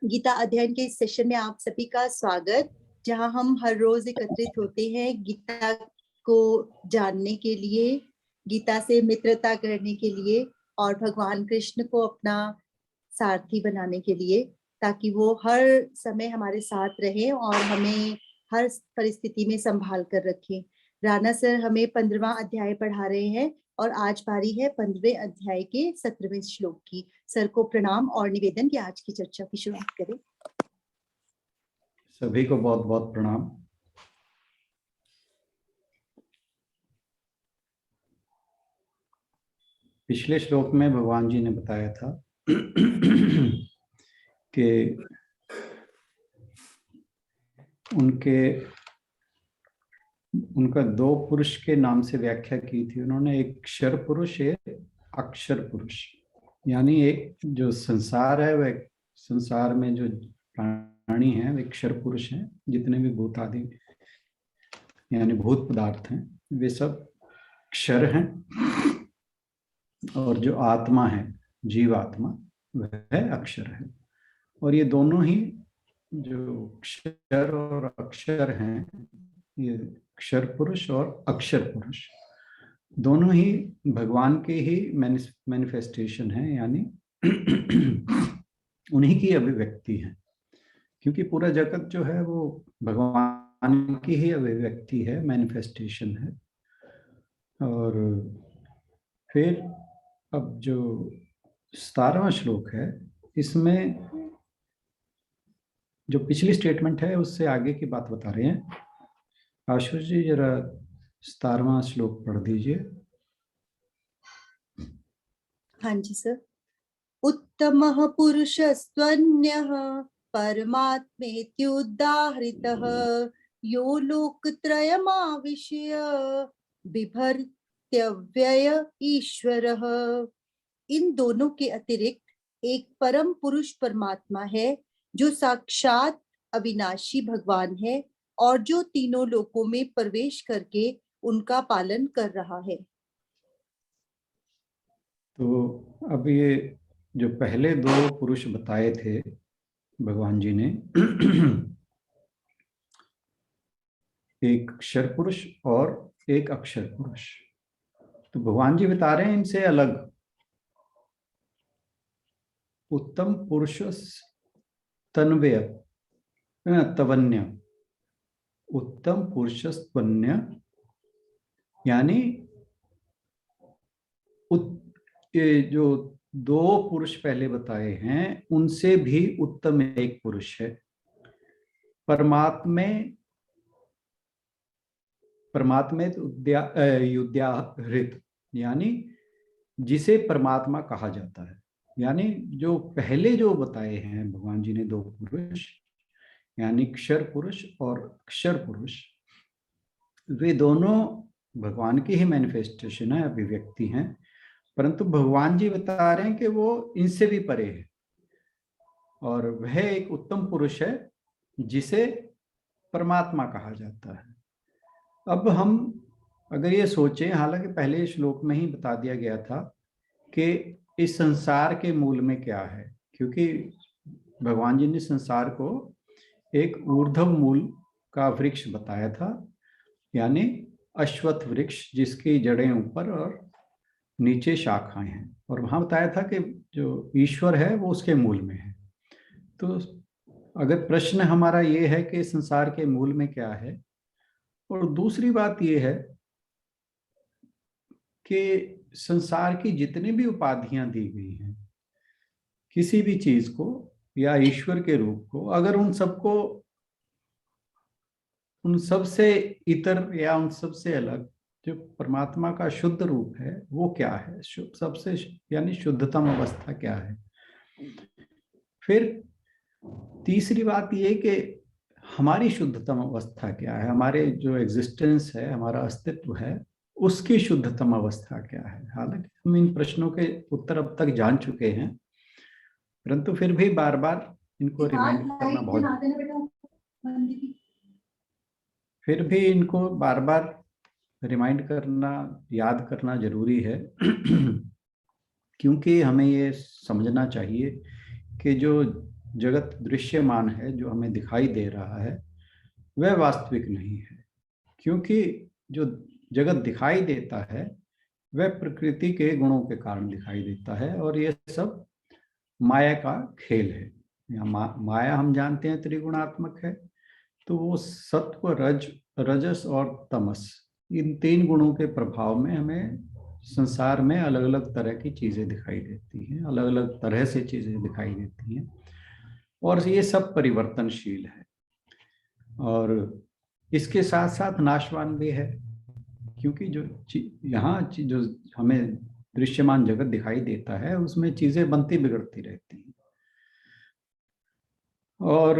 गीता अध्ययन के इस सेशन में आप सभी का स्वागत, जहां हम हर रोज एकत्रित होते हैं गीता को जानने के लिए, गीता से मित्रता करने के लिए और भगवान कृष्ण को अपना सारथी बनाने के लिए, ताकि वो हर समय हमारे साथ रहे और हमें हर परिस्थिति में संभाल कर रखें। राणा सर हमें 15वां अध्याय पढ़ा रहे हैं और आज बारी है 15वें अध्याय के 17वें श्लोक की। सर को प्रणाम और निवेदन कि आज की चर्चा की शुरुआत करें। सभी को बहुत बहुत प्रणाम। पिछले श्लोक में भगवान जी ने बताया था कि उनका दो पुरुष के नाम से व्याख्या की थी उन्होंने, एक क्षर पुरुष, एक अक्षर पुरुष। यानी एक जो संसार है वह संसार में जो प्राणी हैं वे क्षर पुरुष हैं, जितने भी भूत आदि यानी भूत पदार्थ हैं वे सब क्षर हैं, और जो आत्मा है जीवात्मा वह अक्षर है। और ये दोनों ही जो क्षर और अक्षर हैं, ये क्षर पुरुष और अक्षर पुरुष दोनों ही भगवान के ही मैनिफेस्टेशन है, यानी उन्हीं की अभिव्यक्ति है, क्योंकि पूरा जगत जो है वो भगवान की ही अभिव्यक्ति है, मैनिफेस्टेशन है। और फिर अब जो 17वां श्लोक है, इसमें जो पिछली स्टेटमेंट है उससे आगे की बात बता रहे हैं। आशुष जी जरा 17वां श्लोक पढ़ दीजिए। हाँ जी सर। उत्तमः पुरुषस्त्वन्यः परमात्मेत्युदाहृतः यो लोकत्रयमाविश्य बिभर्त्यव्यय ईश्वरः। इन दोनों के अतिरिक्त एक परम पुरुष परमात्मा है जो साक्षात अविनाशी भगवान है और जो तीनों लोकों में प्रवेश करके उनका पालन कर रहा है। तो अब ये जो पहले दो पुरुष बताए थे भगवान जी ने, एक क्षर पुरुष और एक अक्षर पुरुष, तो भगवान जी बता रहे हैं इनसे अलग उत्तम पुरुष तन्वय तवन्य, उत्तम पुरुष तवन्य यानी ये जो दो पुरुष पहले बताए हैं उनसे भी उत्तम एक पुरुष है। परमात्मे युद्धाहृत यानी जिसे परमात्मा कहा जाता है। यानी जो पहले जो बताए हैं भगवान जी ने दो पुरुष, यानी क्षर पुरुष और अक्षर पुरुष, वे दोनों भगवान की ही मैनिफेस्टेशन है, अभिव्यक्ति हैं, परंतु भगवान जी बता रहे हैं कि वो इनसे भी परे है और वह एक उत्तम पुरुष है जिसे परमात्मा कहा जाता है। अब हम अगर ये सोचें, हालांकि पहले श्लोक में ही बता दिया गया था कि इस संसार के मूल में क्या है, क्योंकि भगवान जी ने संसार को एक ऊर्ध्व मूल का वृक्ष बताया था, यानी अश्वत्थ वृक्ष जिसकी जड़ें ऊपर और नीचे शाखाएं हैं, और वहां बताया था कि जो ईश्वर है वो उसके मूल में है। तो अगर प्रश्न हमारा ये है कि संसार के मूल में क्या है, और दूसरी बात ये है कि संसार की जितनी भी उपाधियां दी गई हैं किसी भी चीज को या ईश्वर के रूप को, अगर उन सबसे इतर या उन सबसे अलग जो परमात्मा का शुद्ध रूप है वो क्या है, सबसे यानी शुद्धतम अवस्था क्या है। फिर तीसरी बात ये कि हमारी शुद्धतम अवस्था क्या है, हमारे जो एग्जिस्टेंस है, हमारा अस्तित्व है, उसकी शुद्धतम अवस्था क्या है। हालांकि हम इन प्रश्नों के उत्तर अब तक जान चुके हैं, परंतु फिर भी बार बार इनको रिमाइंड करना याद करना जरूरी है क्योंकि हमें ये समझना चाहिए कि जो जगत दृश्यमान है, जो हमें दिखाई दे रहा है, वह वास्तविक नहीं है। क्योंकि जो जगत दिखाई देता है वह प्रकृति के गुणों के कारण दिखाई देता है, और ये सब माया का खेल है। माया हम जानते हैं त्रिगुणात्मक है, तो वो सत्व, रजस और तमस, इन 3 गुणों के प्रभाव में हमें संसार में अलग अलग तरह की चीजें दिखाई देती हैं, अलग अलग तरह से चीजें दिखाई देती हैं, और ये सब परिवर्तनशील है और इसके साथ साथ नाशवान भी है। क्योंकि जो यहाँ जो हमें दृश्यमान जगत दिखाई देता है उसमें चीजें बनती बिगड़ती रहती हैं, और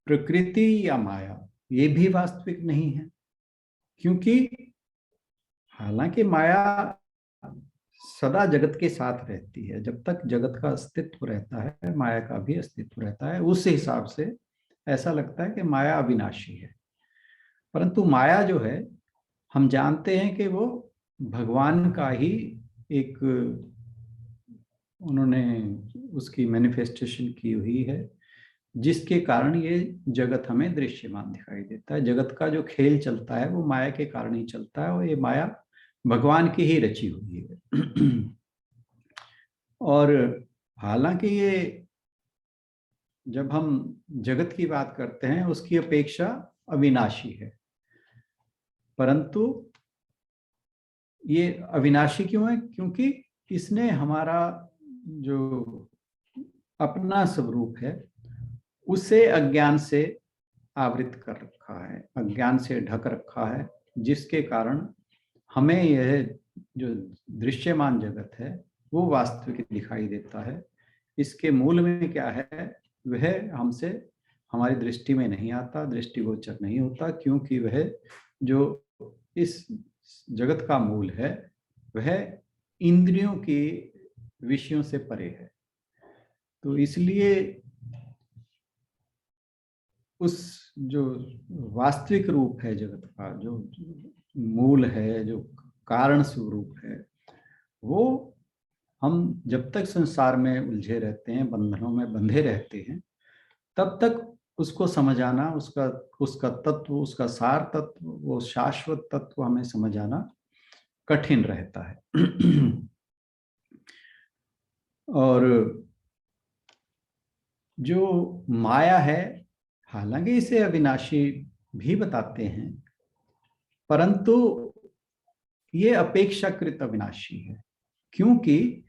प्रकृति या माया ये भी वास्तविक नहीं है। क्योंकि हालांकि माया सदा जगत के साथ रहती है, जब तक जगत का अस्तित्व रहता है माया का भी अस्तित्व रहता है। उस हिसाब से ऐसा लगता है कि माया अविनाशी है, परंतु माया जो है हम जानते हैं कि वो भगवान का ही एक, उन्होंने उसकी मैनिफेस्टेशन की हुई है, जिसके कारण ये जगत हमें दृश्यमान दिखाई देता है। जगत का जो खेल चलता है वो माया के कारण ही चलता है, और ये माया भगवान की ही रची हुई है। और हालांकि ये जब हम जगत की बात करते हैं उसकी अपेक्षा अविनाशी है, परंतु ये अविनाशी क्यों है? क्योंकि इसने हमारा जो अपना स्वरूप है उसे अज्ञान से आवृत कर रखा है, अज्ञान से ढक रखा है, जिसके कारण हमें यह जो दृश्यमान जगत है वो वास्तविक दिखाई देता है। इसके मूल में क्या है वह हमसे, हमारी दृष्टि में नहीं आता, दृष्टिगोचर नहीं होता, क्योंकि वह जो इस जगत का मूल है वह इंद्रियों की विषयों से परे है। तो इसलिए उस जो वास्तविक रूप है जगत का, जो मूल है, जो कारण स्वरूप है, वो हम जब तक संसार में उलझे रहते हैं, बंधनों में बंधे रहते हैं, तब तक उसको समझ आना, उसका तत्व, उसका सार तत्व, वो शाश्वत तत्व हमें समझ आना कठिन रहता है। और जो माया है, हालांकि इसे अविनाशी भी बताते हैं, परंतु ये अपेक्षाकृत अविनाशी है। क्योंकि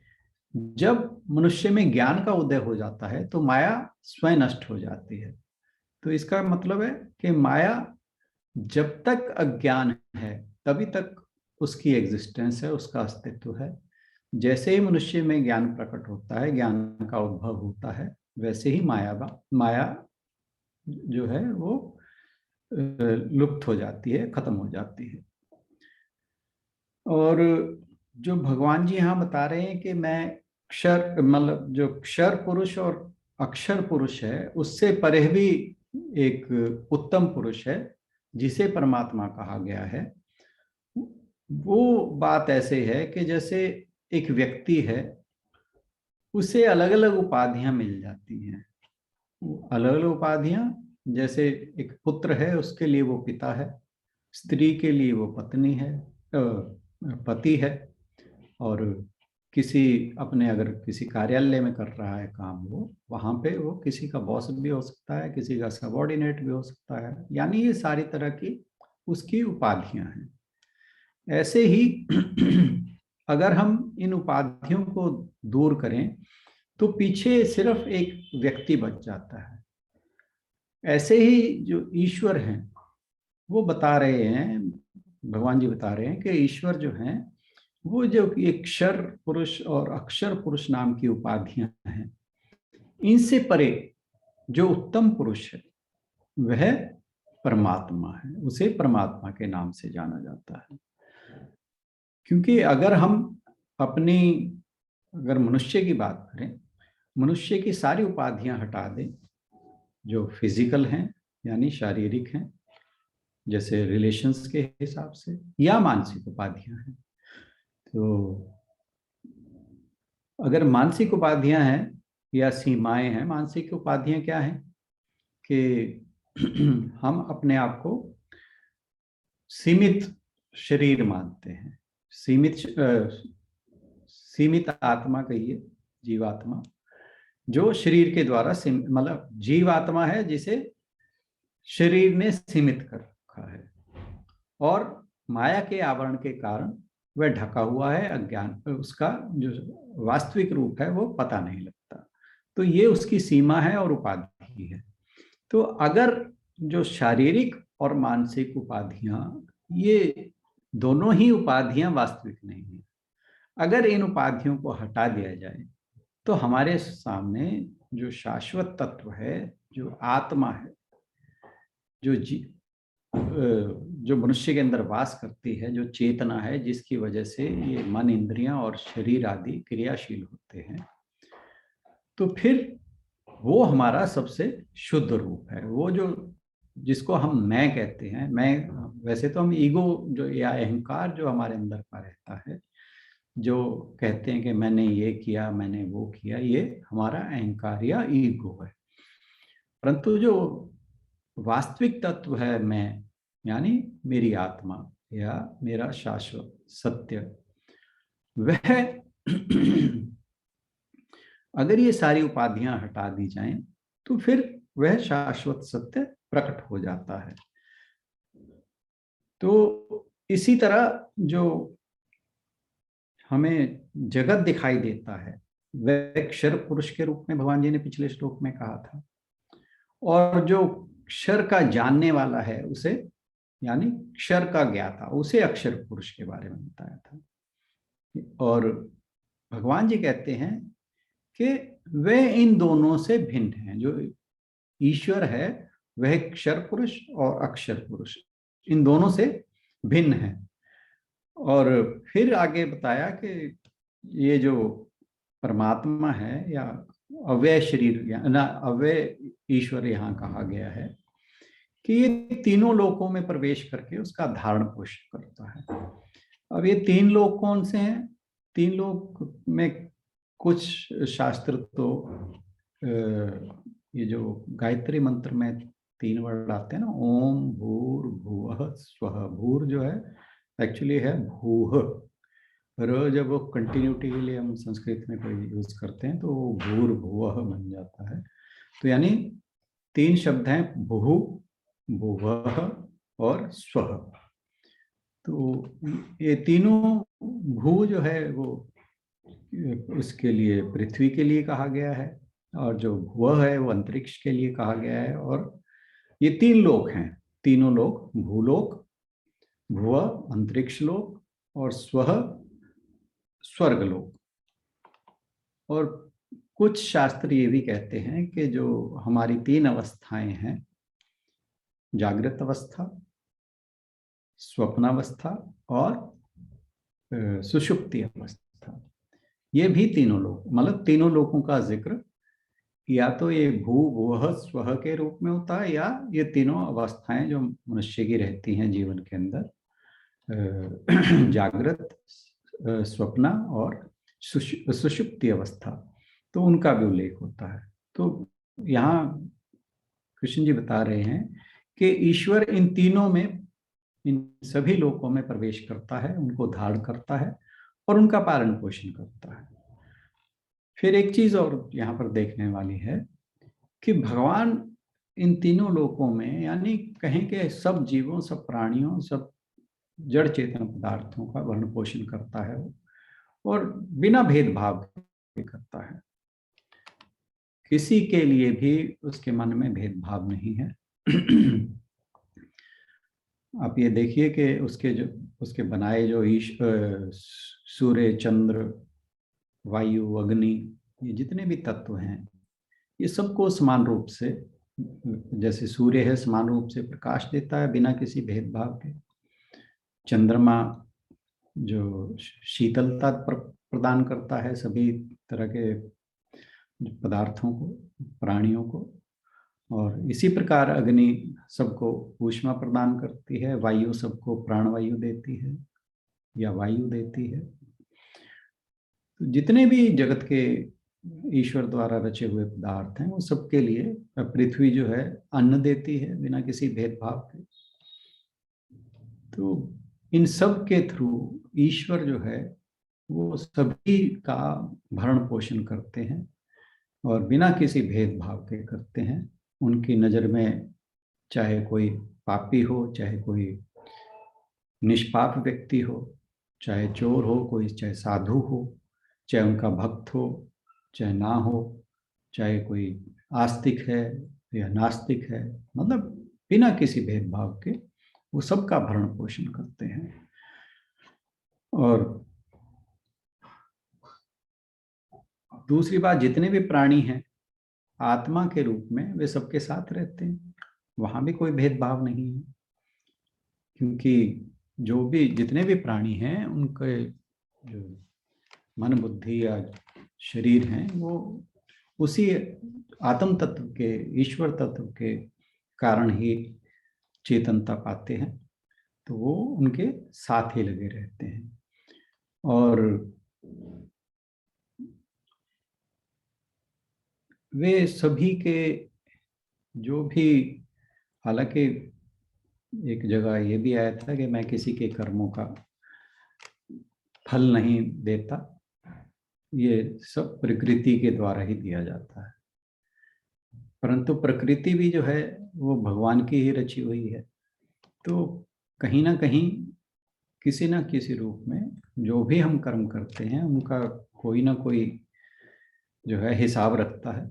जब मनुष्य में ज्ञान का उदय हो जाता है तो माया स्वयं नष्ट हो जाती है। तो इसका मतलब है कि माया जब तक अज्ञान है तभी तक उसकी एग्जिस्टेंस है, उसका अस्तित्व है। जैसे ही मनुष्य में ज्ञान प्रकट होता है, ज्ञान का उद्भव होता है, वैसे ही माया जो है वो लुप्त हो जाती है, खत्म हो जाती है। और जो भगवान जी यहाँ बता रहे हैं कि मैं क्षर, मतलब जो क्षर पुरुष और अक्षर पुरुष है उससे परे भी एक उत्तम पुरुष है जिसे परमात्मा कहा गया है, वो बात ऐसे है कि जैसे एक व्यक्ति है, उसे अलग अलग उपाधियां मिल जाती हैं। अलग अलग उपाधियां, जैसे एक पुत्र है उसके लिए वो पिता है, स्त्री के लिए वो पत्नी है, पति है, और किसी अपने अगर किसी कार्यालय में कर रहा है काम, वो वहां पे वो किसी का बॉस भी हो सकता है, किसी का सबॉर्डिनेट भी हो सकता है। यानी ये सारी तरह की उसकी उपाधियां हैं। ऐसे ही अगर हम इन उपाधियों को दूर करें तो पीछे सिर्फ एक व्यक्ति बच जाता है। ऐसे ही जो ईश्वर हैं वो बता रहे हैं, भगवान जी बता रहे हैं कि ईश्वर जो हैं वो जो एक क्षर पुरुष और अक्षर पुरुष नाम की उपाधियां हैं, इनसे परे जो उत्तम पुरुष है वह परमात्मा है, उसे परमात्मा के नाम से जाना जाता है। क्योंकि अगर हम अपनी, अगर मनुष्य की बात करें, मनुष्य की सारी उपाधियां हटा दें जो फिजिकल हैं यानी शारीरिक हैं, जैसे रिलेशंस के हिसाब से, या मानसिक उपाधियां हैं, तो अगर मानसिक उपाधियां हैं या सीमाएं हैं। मानसिक उपाधियां क्या हैं कि हम अपने आप को सीमित शरीर मानते हैं, सीमित आत्मा कहिए, जीवात्मा, जो शरीर के द्वारा मतलब जीवात्मा है जिसे शरीर ने सीमित कर रखा है और माया के आवरण के कारण वह ढका हुआ है। अज्ञान, उसका जो वास्तविक रूप है वो पता नहीं लगता। तो ये उसकी सीमा है और उपाधि है। तो अगर जो शारीरिक और मानसिक उपाधियां, ये दोनों ही उपाधियां वास्तविक नहीं है, अगर इन उपाधियों को हटा दिया जाए तो हमारे सामने जो शाश्वत तत्व है, जो आत्मा है, जो मनुष्य के अंदर वास करती है, जो चेतना है, जिसकी वजह से ये मन, इंद्रियां और शरीर आदि क्रियाशील होते हैं, तो फिर वो हमारा सबसे शुद्ध रूप है। वो जो जिसको हम मैं कहते हैं, मैं वैसे तो हम ईगो जो या अहंकार जो हमारे अंदर का रहता है, जो कहते हैं कि मैंने ये किया, मैंने वो किया, ये हमारा अहंकार या ईगो है। परंतु जो वास्तविक तत्व है मैं, यानी मेरी आत्मा या मेरा शाश्वत सत्य, वह अगर ये सारी उपाधियां हटा दी जाएं तो फिर वह शाश्वत सत्य प्रकट हो जाता है। तो इसी तरह जो हमें जगत दिखाई देता है वह क्षर पुरुष के रूप में भगवान जी ने पिछले श्लोक में कहा था, और जो क्षर का जानने वाला है उसे, यानी क्षर का ज्ञाता, उसे अक्षर पुरुष के बारे में बताया था। और भगवान जी कहते हैं कि वे इन दोनों से भिन्न हैं। जो ईश्वर है वह क्षर पुरुष और अक्षर पुरुष, इन दोनों से भिन्न है। और फिर आगे बताया कि ये जो परमात्मा है या अव्यय शरीर या ना अव्यय ईश्वर यहाँ कहा गया है कि ये तीनों लोकों में प्रवेश करके उसका धारण पोषण करता है। अब ये तीन लोक कौन से हैं? तीन लोक में कुछ शास्त्र तो ये जो गायत्री मंत्र में तीन वर्ड आते हैं ना, ओम भूर भुवः स्वः। भूर जो है एक्चुअली है भूह। र जब वो कंटिन्यूटी के लिए हम संस्कृत में कोई यूज करते हैं तो वो भूर भुवः बन जाता है। तो यानी तीन शब्द हैं, भू, भुवः और स्वः। तो ये तीनों, भू जो है वो उसके लिए पृथ्वी के लिए कहा गया है, और जो भुवः है वो अंतरिक्ष के लिए कहा गया है। और ये तीन लोक हैं, तीनों लोक, भूलोक, भुवः अंतरिक्ष लोक और स्वः स्वर्गलोक। और कुछ शास्त्र ये भी कहते हैं कि जो हमारी तीन अवस्थाएं हैं, जागृत अवस्था, स्वप्नावस्था और सुषुप्ति अवस्था, ये भी तीनों लोक, मतलब तीनों लोकों का जिक्र या तो ये भू भुवः स्वः के रूप में होता है, या ये तीनों अवस्थाएं जो मनुष्य की रहती हैं जीवन के अंदर, जागृत, स्वप्न और सुषुप्ति अवस्था, तो उनका भी उल्लेख होता है। तो यहाँ कृष्ण जी बता रहे हैं कि ईश्वर इन तीनों में, इन सभी लोकों में प्रवेश करता है, उनको धारण करता है और उनका पालन पोषण करता है। फिर एक चीज और यहाँ पर देखने वाली है कि भगवान इन तीनों लोकों में, यानी कहें कि सब जीवों, सब प्राणियों, सब जड़ चेतन पदार्थों का भरण पोषण करता है और बिना भेदभाव के करता है। किसी के लिए भी उसके मन में भेदभाव नहीं है। आप ये देखिए कि उसके बनाए जो सूर्य, चंद्र, वायु, अग्नि, ये जितने भी तत्व हैं, ये सबको समान रूप से, जैसे सूर्य है समान रूप से प्रकाश देता है बिना किसी भेदभाव के, चंद्रमा जो शीतलता प्रदान करता है सभी तरह के पदार्थों को, प्राणियों को, और इसी प्रकार अग्नि सबको ऊष्मा प्रदान करती है, वायु सबको प्राणवायु देती है या वायु देती है। तो जितने भी जगत के ईश्वर द्वारा रचे हुए पदार्थ हैं, वो सबके लिए पृथ्वी जो है अन्न देती है बिना किसी भेदभाव के। तो इन सब के थ्रू ईश्वर जो है वो सभी का भरण पोषण करते हैं और बिना किसी भेदभाव के करते हैं। उनकी नज़र में चाहे कोई पापी हो, चाहे कोई निष्पाप व्यक्ति हो, चाहे चोर हो कोई, चाहे साधु हो, चाहे उनका भक्त हो चाहे ना हो, चाहे कोई आस्तिक है या नास्तिक है, मतलब बिना किसी भेदभाव के वो सबका भरण पोषण करते हैं। और दूसरी बात, जितने भी प्राणी हैं आत्मा के रूप में वे सबके साथ रहते हैं, वहां भी कोई भेदभाव नहीं है, क्योंकि जो भी जितने भी प्राणी हैं उनके जो मन बुद्धि या शरीर हैं वो उसी आत्म तत्व के, ईश्वर तत्व के कारण ही चेतनता पाते हैं, तो वो उनके साथ ही लगे रहते हैं। और वे सभी के जो भी, हालांकि एक जगह ये भी आया था कि मैं किसी के कर्मों का फल नहीं देता, ये सब प्रकृति के द्वारा ही दिया जाता है, परंतु प्रकृति भी जो है वो भगवान की ही रची हुई है। तो कहीं ना कहीं किसी ना किसी रूप में जो भी हम कर्म करते हैं उनका कोई ना कोई जो है हिसाब रखता है।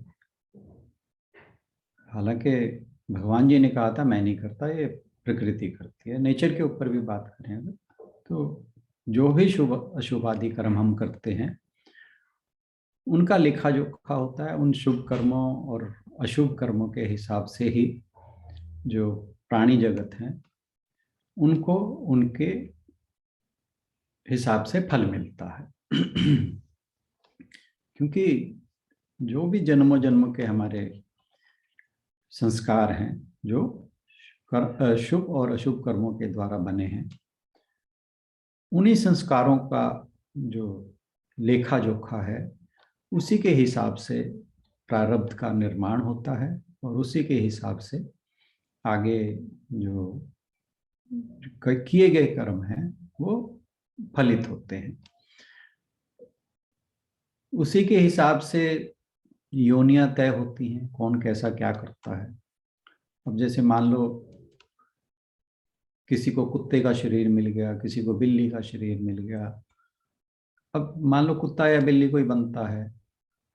हालांकि भगवान जी ने कहा था मैं नहीं करता, ये प्रकृति करती है। नेचर के ऊपर भी बात करें अगर, तो जो भी शुभ अशुभ आदि कर्म हम करते हैं उनका लेखा जोखा होता है। उन शुभ कर्मों और अशुभ कर्मों के हिसाब से ही जो प्राणी जगत हैं उनको उनके हिसाब से फल मिलता है। क्योंकि जो भी जन्मों जन्मों के हमारे संस्कार हैं जो शुभ और अशुभ कर्मों के द्वारा बने हैं, उन्हीं संस्कारों का जो लेखा जोखा है उसी के हिसाब से प्रारब्ध का निर्माण होता है और उसी के हिसाब से आगे जो किए गए कर्म हैं वो फलित होते हैं। उसी के हिसाब से योनियां तय होती हैं, कौन कैसा क्या करता है। अब जैसे मान लो किसी को कुत्ते का शरीर मिल गया, किसी को बिल्ली का शरीर मिल गया। अब मान लो कुत्ता या बिल्ली कोई बनता है,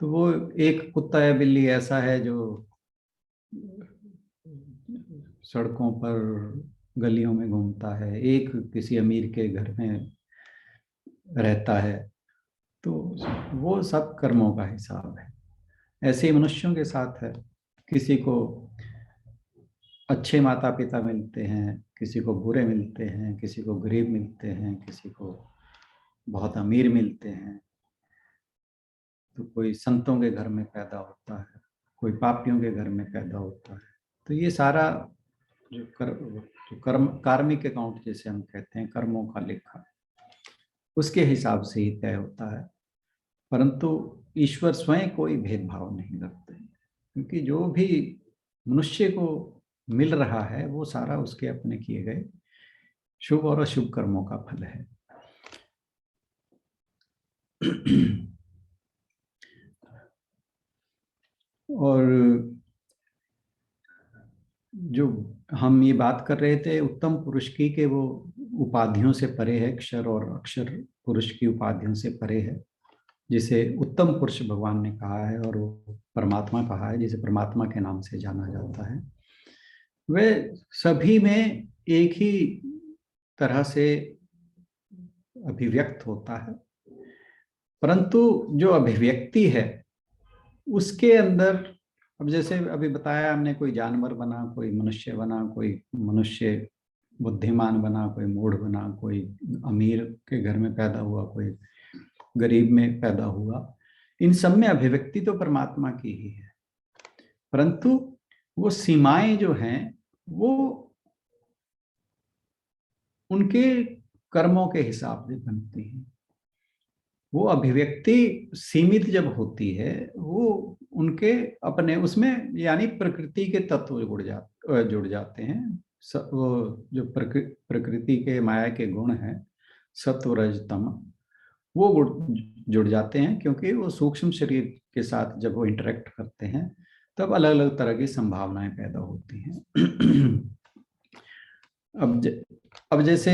तो वो एक कुत्ता या बिल्ली ऐसा है जो सड़कों पर गलियों में घूमता है, एक किसी अमीर के घर में रहता है, तो वो सब कर्मों का हिसाब है। ऐसे ही मनुष्यों के साथ है, किसी को अच्छे माता पिता मिलते हैं, किसी को बुरे मिलते हैं, किसी को गरीब मिलते हैं, किसी को बहुत अमीर मिलते हैं। तो कोई संतों के घर में पैदा होता है, कोई पापियों के घर में पैदा होता है। तो ये सारा जो कर्म कार्मिक अकाउंट जैसे हम कहते हैं, कर्मों का लेखा, उसके हिसाब से ही तय होता है। परंतु ईश्वर स्वयं कोई भेदभाव नहीं करते, क्योंकि जो भी मनुष्य को मिल रहा है वो सारा उसके अपने किए गए शुभ और अशुभ कर्मों का फल है। और जो हम ये बात कर रहे थे उत्तम पुरुष की, कि वो उपाधियों से परे है, क्षर और अक्षर पुरुष की उपाधियों से परे है, जिसे उत्तम पुरुष भगवान ने कहा है और वो परमात्मा कहा है, जिसे परमात्मा के नाम से जाना जाता है। वे सभी में एक ही तरह से अभिव्यक्त होता है, परंतु जो अभिव्यक्ति है उसके अंदर, अब जैसे अभी बताया हमने, कोई जानवर बना, कोई मनुष्य बना, कोई मनुष्य बुद्धिमान बना, कोई मूढ़ बना, कोई अमीर के घर में पैदा हुआ, कोई गरीब में पैदा हुआ, इन सब में अभिव्यक्ति तो परमात्मा की ही है, परंतु वो सीमाएं जो हैं वो उनके कर्मों के हिसाब से बनती हैं। वो अभिव्यक्ति सीमित जब होती है वो उनके अपने उसमें यानी प्रकृति के तत्व जुड़ जाते हैं। वो जो प्रकृति के माया के गुण हैं सत्व रज तम, वो जुड़ जाते हैं, क्योंकि वो सूक्ष्म शरीर के साथ जब वो इंटरेक्ट करते हैं तब अलग अलग तरह की संभावनाएं पैदा होती हैं। अब जैसे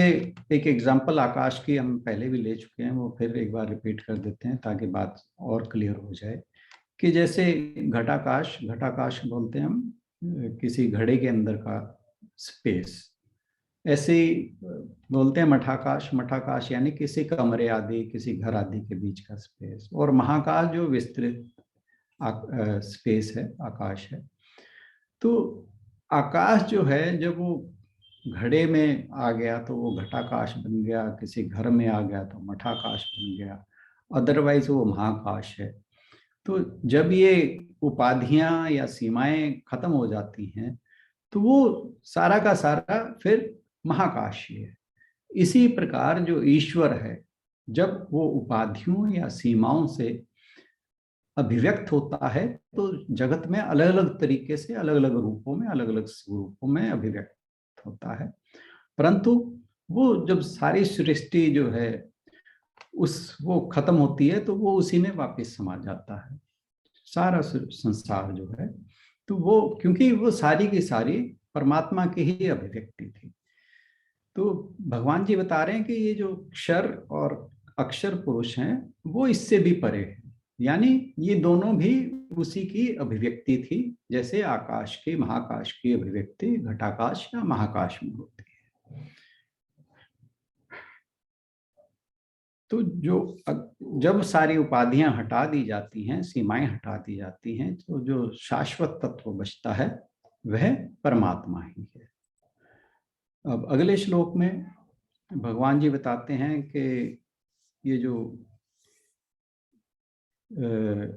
एक एग्जांपल आकाश की हम पहले भी ले चुके हैं, वो फिर एक बार रिपीट कर देते हैं ताकि बात और क्लियर हो जाए। कि जैसे घटाकाश, घटाकाश बोलते हैं हम किसी घड़े के अंदर का स्पेस। ऐसे ही बोलते हैं मठाकाश, मठाकाश यानी किसी कमरे आदि किसी घर आदि के बीच का स्पेस। और महाकाश जो विस्तृत स्पेस है, आकाश है। तो आकाश जो है जब वो घड़े में आ गया तो वो घटाकाश बन गया, किसी घर में आ गया तो मठाकाश बन गया, अदरवाइज वो महाकाश है। तो जब ये उपाधियां या सीमाएं खत्म हो जाती हैं तो वो सारा का सारा फिर महाकाश ही है। इसी प्रकार जो ईश्वर है जब वो उपाधियों या सीमाओं से अभिव्यक्त होता है तो जगत में अलग अलग तरीके से अलग अलग रूपों में अलग अलग स्वरूपों में अभिव्यक्त होता है। परंतु वो जब सारी सृष्टि जो है वो खत्म होती है तो वो उसी में वापस समा जाता है, सारा संसार जो है। तो वो क्योंकि वो सारी की सारी परमात्मा की ही अभिव्यक्ति थी। तो भगवान जी बता रहे हैं कि ये जो क्षर और अक्षर पुरुष हैं वो इससे भी परे है, यानी ये दोनों भी उसी की अभिव्यक्ति थी, जैसे आकाश की महाकाश की अभिव्यक्ति घटाकाश या महाकाश में होती है। तो जब सारी उपाधियां हटा दी जाती हैं, सीमाएं हटा दी जाती हैं, तो जो शाश्वत तत्व बचता है वह परमात्मा ही है। अब अगले श्लोक में भगवान जी बताते हैं कि ये जो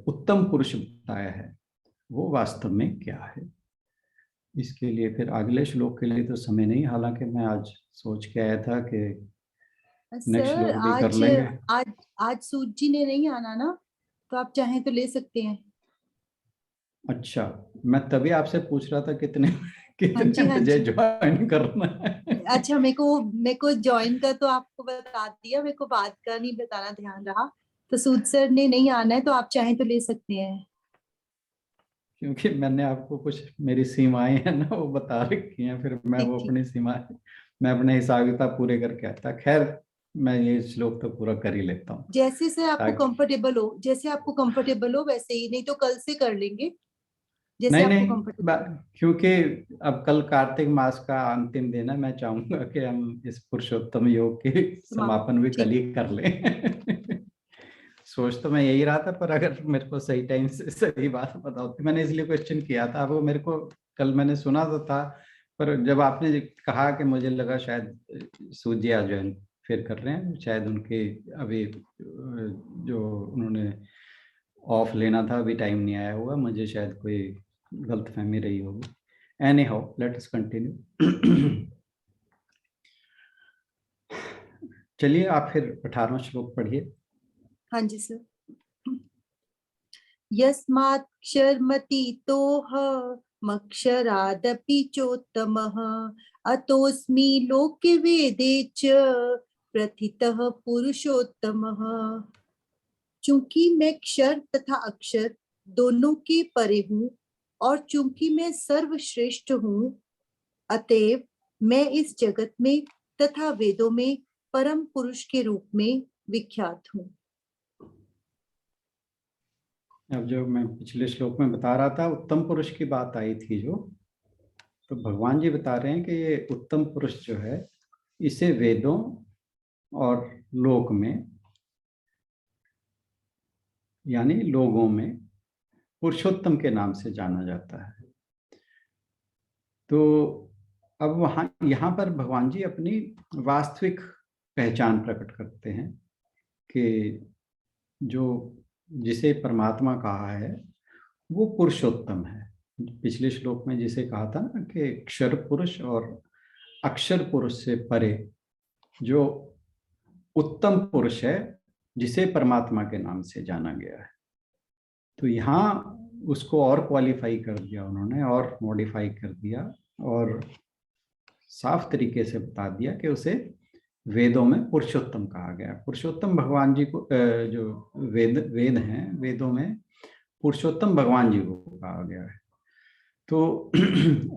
उत्तम पुरुष बताया है वो वास्तव में क्या है। इसके लिए फिर अगले श्लोक के लिए तो समय नहीं, हालांकि मैं आज सोच के आया था कि नेक्स्ट सर श्लोक भी कर आज लेंगे। आज आज सूत जी ने नहीं आना ना, तो आप चाहें तो ले सकते हैं। अच्छा, मैं तभी आपसे पूछ रहा था कितने हाँ कितने जी, हाँ बजे जी। ज्वाइन करना है। अच्छा, मेरे को ज्वाइन का तो आपको बता दिया, मेरे को बात का नहीं बताना ध्यान रहा। तो सूद सर ने नहीं आना है, तो आप चाहें तो ले सकते हैं। क्योंकि मैंने आपको कुछ मेरी सीमाएं हैं ना वो बता रखी हैं, फिर मैं ठीक वो ठीक। अपनी सीमाएं मैं अपने हिसाब किताब पूरे करके आता। खैर मैं ये श्लोक तो पूरा कर ही लेता हूँ जैसे से आपको ताकि कंफर्टेबल हो, जैसे आपको कंफर्टेबल हो वैसे ही, नहीं तो कल से कर लेंगे, जैसे नहीं आपको नहीं कंफर्टेबल। क्योंकि अब कल कार्तिक मास का अंतिम दिन है, मैं चाहूंगा कि हम इस पुरुषोत्तम योग की समाप्त। समापन भी कल ठीक। ही कर लें। सोच तो मैं यही रहा था, पर अगर मेरे को सही टाइम से सही बात पता होती, मैंने इसलिए क्वेश्चन किया था। अब वो मेरे को कल मैंने सुना तो था, पर जब आपने कहा कि मुझे लगा शायद सूजी आज ज्वाइन फिर कर रहे हैं, शायद उनके अभी जो उन्होंने ऑफ लेना था अभी टाइम नहीं आया होगा, मुझे शायद कोई गलतफहमी रही होगी। Any how let us continue. चलिए आप फिर 18वां श्लोक पढ़िए। हाँ जी सर। यस्माक्षरमतीतोह मक्षरादपि चोत्तमः अतोऽस्मि लोके वेदे च प्रथितः पुरुषोत्तमः। चूंकि मैं क्षर तथा अक्षर दोनों के परे हूँ और चूंकि मैं सर्वश्रेष्ठ हूँ, अतएव मैं इस जगत में तथा वेदों में परम पुरुष के रूप में विख्यात हूँ। अब जो मैं पिछले श्लोक में बता रहा था उत्तम पुरुष की बात आई थी जो, तो भगवान जी बता रहे हैं कि ये उत्तम पुरुष जो है इसे वेदों और लोक में यानी लोगों में पुरुषोत्तम के नाम से जाना जाता है। तो अब वहाँ यहाँ पर भगवान जी अपनी वास्तविक पहचान प्रकट करते हैं कि जो जिसे परमात्मा कहा है वो पुरुषोत्तम है। पिछले श्लोक में जिसे कहा था ना कि क्षर पुरुष और अक्षर पुरुष से परे जो उत्तम पुरुष है जिसे परमात्मा के नाम से जाना गया है। तो यहाँ उसको और क्वालिफाई कर दिया उन्होंने और मॉडिफाई कर दिया और साफ तरीके से बता दिया कि उसे वेदों में पुरुषोत्तम कहा गया। पुरुषोत्तम भगवान जी को, जो वेद हैं, वेदों में पुरुषोत्तम भगवान जी को कहा गया है। तो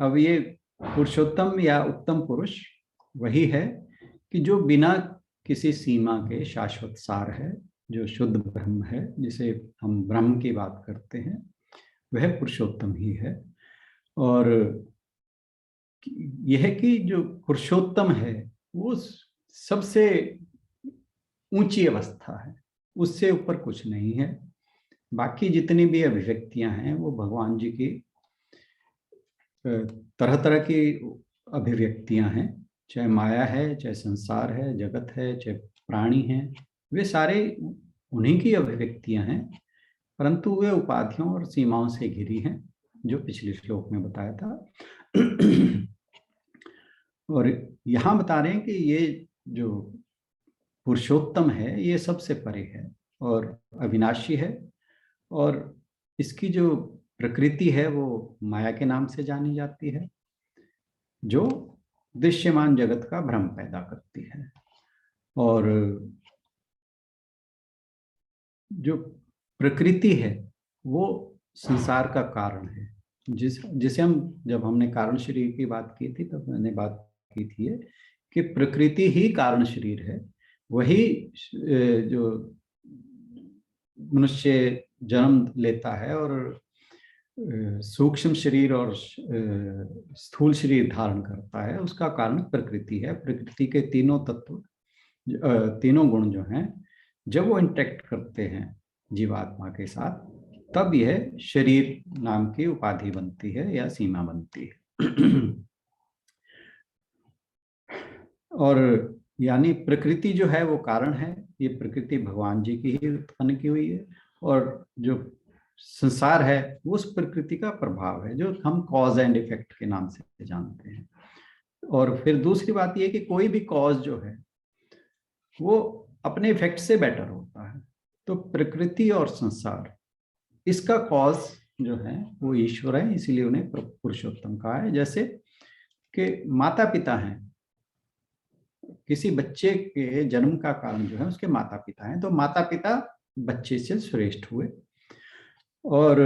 अब ये पुरुषोत्तम या उत्तम पुरुष वही है कि जो बिना किसी सीमा के शाश्वत सार है, जो शुद्ध ब्रह्म है, जिसे हम ब्रह्म की बात करते हैं, वह पुरुषोत्तम ही है। और यह कि जो पुरुषोत्तम है वो सबसे ऊंची अवस्था है, उससे ऊपर कुछ नहीं है। बाकी जितनी भी अभिव्यक्तियां हैं वो भगवान जी की तरह तरह की अभिव्यक्तियां हैं, चाहे माया है, चाहे संसार है, जगत है, चाहे प्राणी हैं, वे सारे उन्हीं की अभिव्यक्तियां हैं, परंतु वे उपाधियों और सीमाओं से घिरी हैं, जो पिछले श्लोक में बताया था। और यहाँ बता रहे हैं कि ये जो पुरुषोत्तम है ये सबसे परे है और अविनाशी है, और इसकी जो प्रकृति है वो माया के नाम से जानी जाती है, जो दृश्यमान जगत का भ्रम पैदा करती है। और जो प्रकृति है वो संसार का कारण है, जिसे हम, जब हमने कारण शरीर की बात की थी तब मैंने बात की थी कि प्रकृति ही कारण शरीर है। वही जो मनुष्य जन्म लेता है और सूक्ष्म शरीर और स्थूल शरीर धारण करता है, उसका कारण प्रकृति है। प्रकृति के तीनों तत्व, तीनों गुण जो हैं, जब वो इंटरेक्ट करते हैं जीवात्मा के साथ, तब यह शरीर नाम की उपाधि बनती है या सीमा बनती है। और यानी प्रकृति जो है वो कारण है, ये प्रकृति भगवान जी की ही उत्पन्न की हुई है, और जो संसार है वो उस प्रकृति का प्रभाव है, जो हम कॉज एंड इफेक्ट के नाम से जानते हैं। और फिर दूसरी बात ये कि कोई भी कॉज जो है वो अपने इफेक्ट से बेटर होता है। तो प्रकृति और संसार, इसका कॉज जो है वो ईश्वर है, इसीलिए उन्हें पुरुषोत्तम कहा है। जैसे कि माता पिता हैं, किसी बच्चे के जन्म का कारण जो है उसके माता पिता हैं, तो माता पिता बच्चे से श्रेष्ठ हुए। और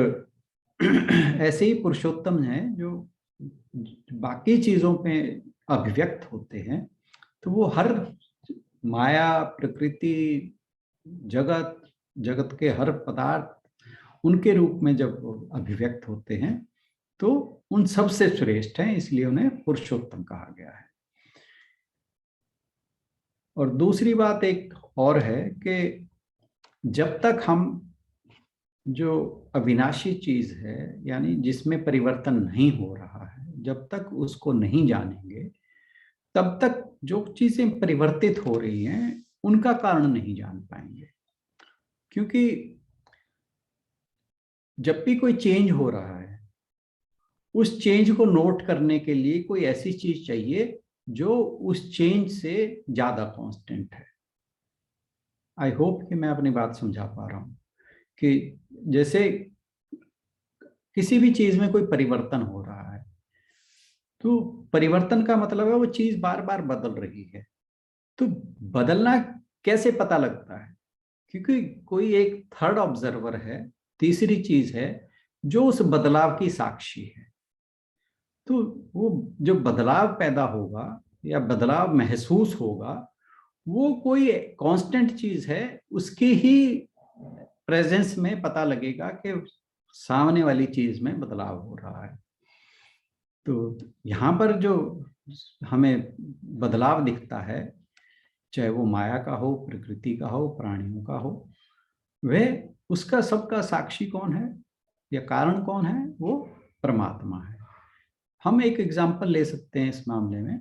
ऐसे ही पुरुषोत्तम है जो बाकी चीजों पे अभिव्यक्त होते हैं, तो वो हर माया, प्रकृति, जगत, जगत के हर पदार्थ उनके रूप में जब अभिव्यक्त होते हैं तो उन सबसे श्रेष्ठ हैं, इसलिए उन्हें पुरुषोत्तम कहा गया है। और दूसरी बात एक और है कि जब तक हम जो अविनाशी चीज है, यानी जिसमें परिवर्तन नहीं हो रहा है, जब तक उसको नहीं जानेंगे, तब तक जो चीजें परिवर्तित हो रही हैं उनका कारण नहीं जान पाएंगे। क्योंकि जब भी कोई चेंज हो रहा है, उस चेंज को नोट करने के लिए कोई ऐसी चीज चाहिए जो उस चेंज से ज्यादा कांस्टेंट है। आई होप कि मैं अपनी बात समझा पा रहा हूं कि जैसे किसी भी चीज में कोई परिवर्तन हो रहा है, तो परिवर्तन का मतलब है वो चीज बार बार बदल रही है। तो बदलना कैसे पता लगता है? क्योंकि कोई एक थर्ड ऑब्जर्वर है, तीसरी चीज है जो उस बदलाव की साक्षी है। तो वो जो बदलाव पैदा होगा या बदलाव महसूस होगा, वो कोई कांस्टेंट चीज है, उसकी ही प्रेजेंस में पता लगेगा कि सामने वाली चीज में बदलाव हो रहा है। तो यहाँ पर जो हमें बदलाव दिखता है, चाहे वो माया का हो, प्रकृति का हो, प्राणियों का हो, वह उसका सबका साक्षी कौन है या कारण कौन है? वो परमात्मा है। हम एक एग्जांपल ले सकते हैं इस मामले में।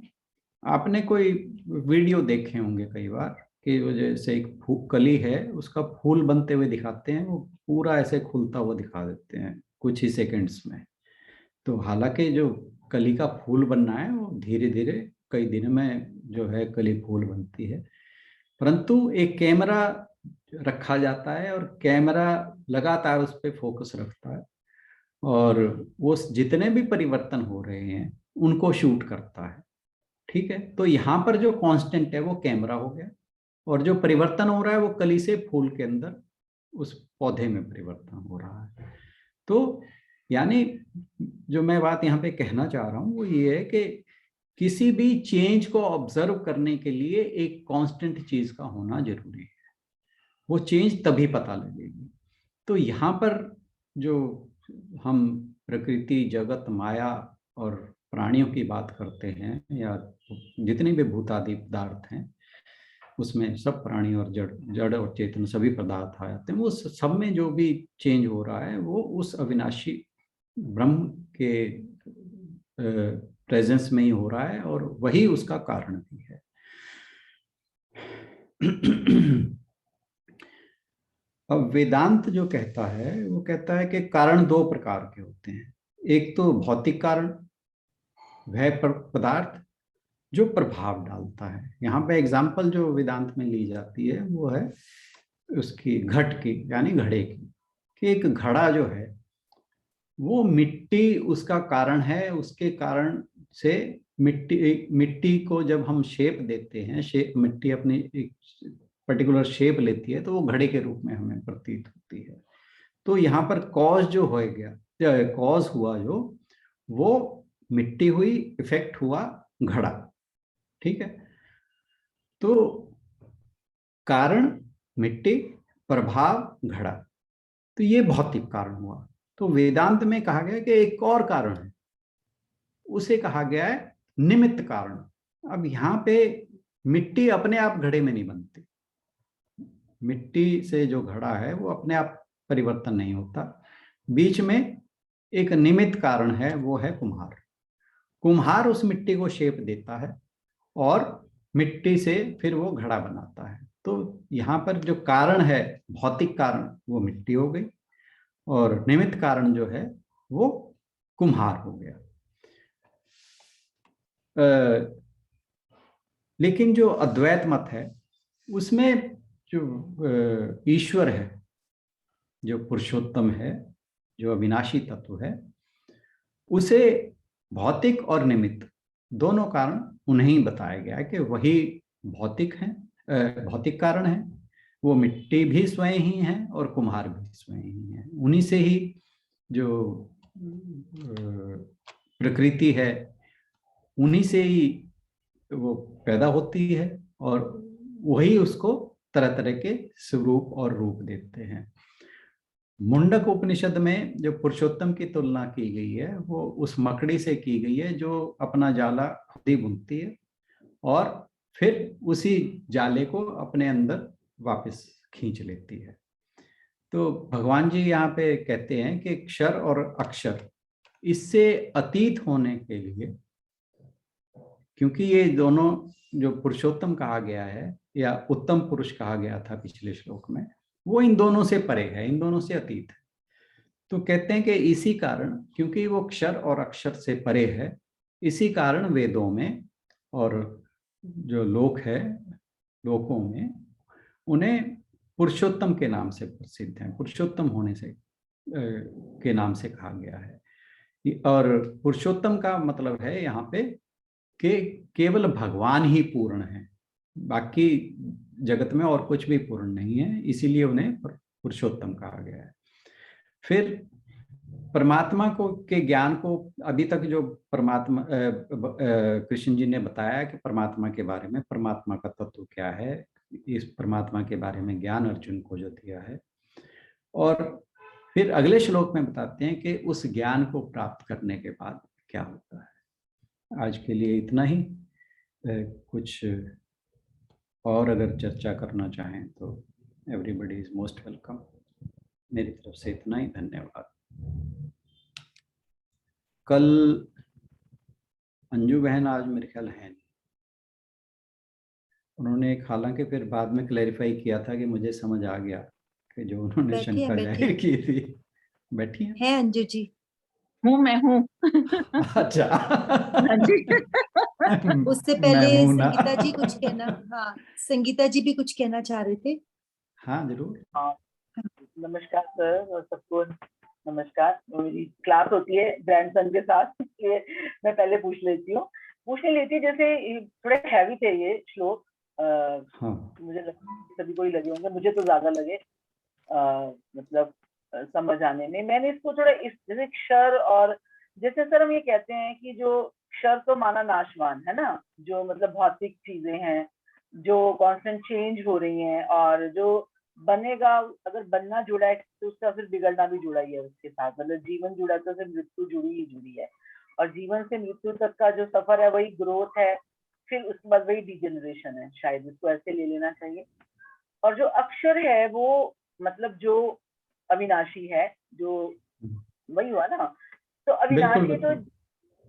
आपने कोई वीडियो देखे होंगे कई बार कि वो जैसे एक कली है, उसका फूल बनते हुए दिखाते हैं, वो पूरा ऐसे खुलता हुआ दिखा देते हैं कुछ ही सेकंड्स में। तो हालांकि जो कली का फूल बनना है वो धीरे धीरे कई दिन में जो है कली फूल बनती है, परंतु एक कैमरा रखा जाता है और कैमरा लगातार उस पर फोकस रखता है और वो जितने भी परिवर्तन हो रहे हैं उनको शूट करता है। ठीक है, तो यहाँ पर जो कांस्टेंट है वो कैमरा हो गया और जो परिवर्तन हो रहा है वो कली से फूल के अंदर उस पौधे में परिवर्तन हो रहा है। तो यानी जो मैं बात यहाँ पे कहना चाह रहा हूँ वो ये है कि किसी भी चेंज को ऑब्जर्व करने के लिए एक कांस्टेंट चीज का होना जरूरी है, वो चेंज तभी पता लगेगी। तो यहाँ पर जो हम प्रकृति, जगत, माया और प्राणियों की बात करते हैं या जितने भी भूतादि पदार्थ हैं उसमें सब प्राणी और जड़ जड़ और चेतन सभी पदार्थ आ जाते हैं, वो सब में जो भी चेंज हो रहा है वो उस अविनाशी ब्रह्म के प्रेजेंस में ही हो रहा है और वही उसका कारण भी है। अब वेदांत जो कहता है वो कहता है कि कारण दो प्रकार के होते हैं। एक तो भौतिक कारण, वह पदार्थ जो प्रभाव डालता है। यहाँ पे एग्जाम्पल जो वेदांत में ली जाती है वो है उसकी घट की, यानी घड़े की, कि एक घड़ा जो है वो मिट्टी उसका कारण है, उसके कारण से मिट्टी को जब हम शेप देते हैं, मिट्टी अपनी एक पर्टिकुलर शेप लेती है तो वो घड़े के रूप में हमें प्रतीत होती है। तो यहाँ पर कॉज जो हो गया, कॉज हुआ जो, वो मिट्टी हुई, इफेक्ट हुआ घड़ा। ठीक है, तो कारण मिट्टी, प्रभाव घड़ा, तो ये भौतिक कारण हुआ। तो वेदांत में कहा गया कि एक और कारण है, उसे कहा गया है निमित्त कारण। अब यहाँ पे मिट्टी अपने आप घड़े में नहीं बनती, मिट्टी से जो घड़ा है वो अपने आप परिवर्तन नहीं होता, बीच में एक निमित्त कारण है, वो है कुम्हार। कुम्हार उस मिट्टी को शेप देता है और मिट्टी से फिर वो घड़ा बनाता है। तो यहाँ पर जो कारण है, भौतिक कारण, वो मिट्टी हो गई और निमित्त कारण जो है वो कुम्हार हो गया। लेकिन जो अद्वैत मत है उसमें जो ईश्वर है, जो पुरुषोत्तम है, जो अविनाशी तत्व है, उसे भौतिक और निमित्त दोनों कारण उन्हें बताया गया है कि वही भौतिक है, भौतिक कारण है। वो मिट्टी भी स्वयं ही है और कुम्हार भी स्वयं ही है। उन्हीं से ही जो प्रकृति है उन्हीं से ही वो पैदा होती है और वही उसको तरह तरह के स्वरूप और रूप देते हैं। मुंडक उपनिषद में जो पुरुषोत्तम की तुलना की गई है वो उस मकड़ी से की गई है जो अपना जाला खुद ही बुनती है और फिर उसी जाले को अपने अंदर वापस खींच लेती है। तो भगवान जी यहाँ पे कहते हैं कि क्षर और अक्षर, इससे अतीत होने के लिए, क्योंकि ये दोनों जो पुरुषोत्तम कहा गया है या उत्तम पुरुष कहा गया था पिछले श्लोक में, वो इन दोनों से परे है, इन दोनों से अतीत है। तो कहते हैं कि इसी कारण, क्योंकि वो क्षर और अक्षर से परे है, इसी कारण वेदों में और जो लोक है, लोकों में उन्हें पुरुषोत्तम के नाम से प्रसिद्ध है, पुरुषोत्तम होने से के नाम से कहा गया है। और पुरुषोत्तम का मतलब है यहाँ पे कि केवल भगवान ही पूर्ण है, बाकी जगत में और कुछ भी पूर्ण नहीं है, इसीलिए उन्हें पुरुषोत्तम कहा गया है। फिर परमात्मा को के ज्ञान को अभी तक जो परमात्मा कृष्ण जी ने बताया कि परमात्मा के बारे में, परमात्मा का तत्व क्या है, इस परमात्मा के बारे में ज्ञान अर्जुन को जो दिया है, और फिर अगले श्लोक में बताते हैं कि उस ज्ञान को प्राप्त करने के बाद क्या होता है। आज के लिए इतना ही। कुछ और अगर चर्चा करना चाहें तो एवरीबडी इज मोस्ट वेलकम। मेरी तरफ से इतना ही, धन्यवाद। कल अंजू बहन आज मेरे ख्याल है नहीं, उन्होंने हालांकि फिर बाद में क्लैरिफाई किया था कि मुझे समझ आ गया कि जो उन्होंने शंका जाहिर की थी। बैठी है अंजू जी? मैं हूँ। अच्छा उससे पहले संगीता जी कुछ कहना, हाँ संगीता जी भी कुछ कहना चाह रहे थे। हाँ जरूर। हाँ, नमस्कार सर और सबको नमस्कार। मेरी क्लास होती है ग्रैंडसन के साथ, इसलिए मैं पहले पूछने लेती जैसे थोड़े हैवी थे ये श्लोक। हाँ मुझे सभी को ही लगे होंगे, मुझे तो ज्यादा लगे मतलब समझ आने में। मैंने इसको थोड़ा इस जैसे क्षर, और जैसे सर हम ये कहते हैं कि जो क्षर तो माना नाशवान है ना, जो मतलब भौतिक चीजें हैं जो कांस्टेंट चेंज हो रही हैं, और जो बनेगा, अगर बनना जुड़ा है तो उसका फिर बिगड़ना भी जुड़ा ही है उसके साथ। मतलब जीवन जुड़ा है तो फिर मृत्यु जुड़ी है, और जीवन से मृत्यु तक का जो सफर है वही ग्रोथ है, फिर उसके बाद वही डिजेनरेशन है, शायद इसको ऐसे ले लेना चाहिए। और जो अक्षर है वो मतलब जो अविनाशी है, जो वही हुआ ना। तो बिल्कुल अविनाशी तो बिल्कुल।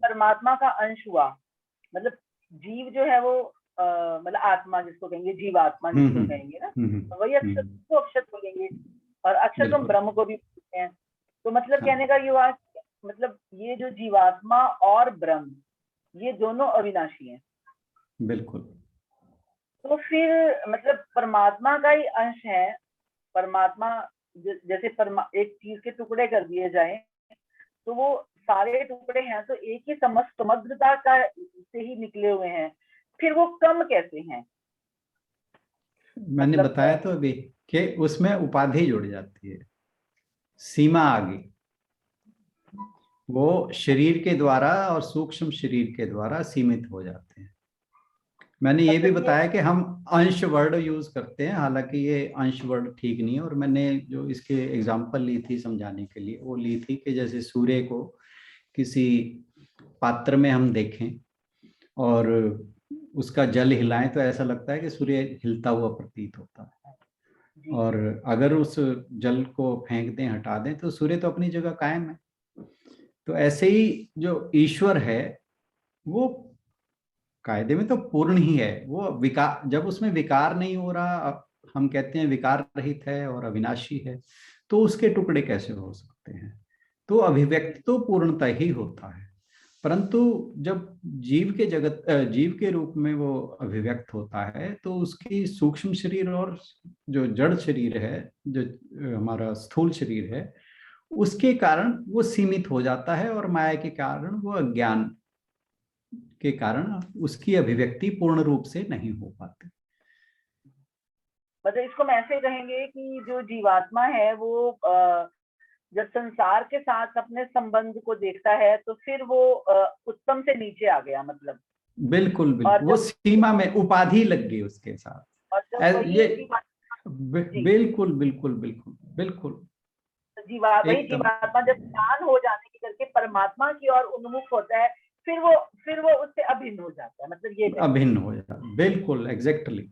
परमात्मा का अंश हुआ। मतलब जीव जो है वो मतलब आत्मा जिसको कहेंगे, जीवात्मा जिसको कहेंगे ना, तो वही अक्षर को अक्षर बोलेंगे। और अक्षर तो हम बिल्कुल ब्रह्म को भी बोलते हैं। तो मतलब हाँ कहने का ये हुआ, मतलब ये जो जीवात्मा और ब्रह्म, ये दोनों अविनाशी हैं। बिल्कुल। तो फिर मतलब परमात्मा का ही अंश है। परमात्मा जैसे एक चीज के टुकड़े कर दिए जाए तो वो सारे टुकड़े हैं तो एक ही समग्रता का से ही निकले हुए हैं, फिर वो कम कैसे हैं? मैंने मतलब बताया तो अभी कि उसमें उपाधि जुड़ जाती है, सीमा आ गई। वो शरीर के द्वारा और सूक्ष्म शरीर के द्वारा सीमित हो जाते हैं। मैंने ये भी मतलब ये बताया कि हम अंश वर्ड यूज करते हैं, हालांकि ये अंश वर्ड ठीक नहीं है। और मैंने जो इसके एग्जांपल ली थी समझाने के लिए, वो ली थी कि जैसे सूर्य को किसी पात्र में हम देखें और उसका जल हिलाएं तो ऐसा लगता है कि सूर्य हिलता हुआ प्रतीत होता है। जी और अगर उस जल को फेंक दें, हटा दें, तो सूर्य तो अपनी जगह कायम है। तो ऐसे ही जो ईश्वर है वो कायदे में तो पूर्ण ही है। वो विकार, जब उसमें विकार नहीं हो रहा, हम कहते हैं विकार रहित है और अविनाशी है, तो उसके टुकड़े कैसे हो सकते हैं? तो अभिव्यक्त तो पूर्णता ही होता है। परंतु जब जीव के रूप में वो अभिव्यक्त होता है तो उसकी सूक्ष्म शरीर और जो जड़ शरीर है, जो हमारा स्थूल शरीर है, उसके कारण वो सीमित हो जाता है, और माया के कारण, वो अज्ञान के कारण उसकी अभिव्यक्ति पूर्ण रूप से नहीं हो पाती। मतलब इसको हम ऐसे कहेंगे कि जो जीवात्मा है वो जब संसार के साथ अपने संबंध को देखता है तो फिर वो उत्तम से नीचे आ गया, मतलब। बिल्कुल बिल्कुल, और वो जब सीमा में उपाधि लग गई उसके साथ। और जब वही ये जी बिल्कुल बिल्कुल बिल्कुल बिल्कुल वही एकदम जीवात्मा जब ज्ञान हो जाने के करके परमात्मा की ओर उन्मुख होता है, फिर वो उससे अभिन्न हो जाता है, मतलब ये कहेंगे। अभिन्न हो जाता, बिल्कुल एग्जैक्टली।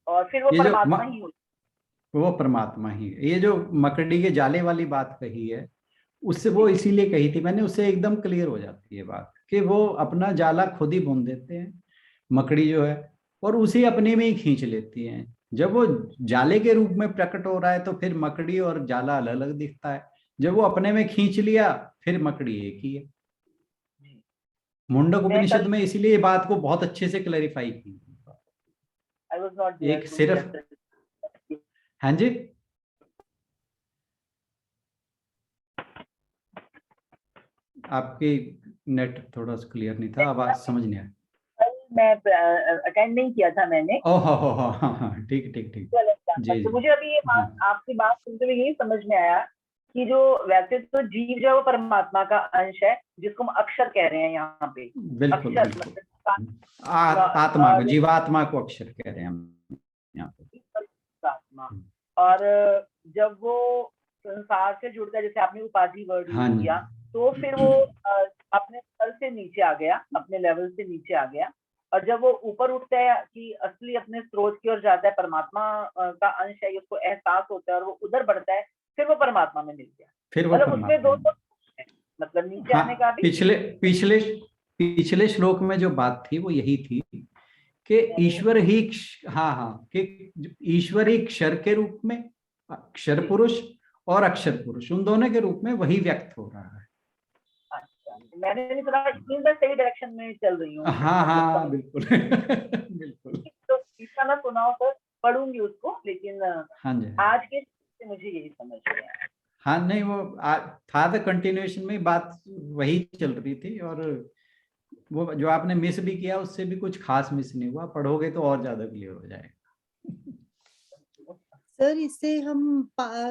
और फिर वो ये जो परमात्मा ही हो। वो परमात्मा ही है। ये जो मकड़ी के जाले वाली बात कही है, उससे वो जी इसीलिए कही थी मैंने, उससे एकदम क्लियर हो जाती है बात कि वो अपना जाला खुद ही बुन देते हैं, मकड़ी जो है, और उसे अपने में ही खींच लेती है। जब वो जाले के रूप में प्रकट हो रहा है तो फिर मकड़ी और जाला अलग अलग दिखता है। जब वो अपने में खींच लिया, फिर मकड़ी एक ही है। जी मुंडक मैं उपनिषद कल में इसीलिए ये बात को बहुत अच्छे से क्लैरिफाई की। आई वाज नॉट देयर एक टू सिर्फ, गेट। हाँ जी, आपके नेट थोड़ा सा क्लियर नहीं था, आवाज समझ नहीं आया। कल मैं अटेंड नहीं किया था मैंने। ओह हो हाँ हाँ, ठीक ठीक ठीक। जी तो जी। मुझे अभी ये हाँ बात, आपकी बात सुनते हुए यही समझ में आया कि जो वैसे तो जीव जो है वो परमात्मा का अंश है, जिसको हम अक्षर कह रहे हैं यहाँ पे। बिल्कुल अक्षर बिल्कुल। मतलब आत्मा को, और जीवात्मा को अक्षर कह रहे हैं हम यहाँ पे। आत्मा। और जब वो संसार से जुड़ता है, जैसे आपने उपाधि वर्ड यूज हाँ किया, तो फिर वो अपने स्तर से नीचे आ गया, अपने लेवल से नीचे आ गया। और जब वो ऊपर उठता है कि असली अपने स्रोत की ओर जाता है, परमात्मा का अंश है, उसको एहसास होता है और वो उधर बढ़ता है, फिर वो परमात्मा में मिल गया। फिर वो मतलब उसमें परमात्मा दो में। तो है, मतलब नीचे हाँ, आने का भी। पिछले पिछले पिछले श्लोक में जो बात थी वो यही थी कि ईश्वर ही, हाँ हाँ, कि ईश्वर ही क्षर के रूप में, क्षर जी पुरुष और अक्षर पुरुष, उन दोनों के रूप में वही व्यक्त हो रहा है। अच्छा, मैंने नहीं सुना, इसलिए मैं सही डायरेक्शन में चल रही हूँ, हाँ मतलब हाँ समझ। बिल्कुल बिल्कुल। तो इसका ना सुना हो सर, पढ़ूंगी उसको, लेकिन हाँ जी, आज के से मुझे यही समझ में आया। हाँ नहीं वो था तो कंटिन्यूएशन में बात वही चल रही थी, और वो जो आपने मिस भी किया उससे भी कुछ खास मिस नहीं हुआ, पढ़ोगे तो और ज्यादा क्लियर हो जाएगा। सर इससे हम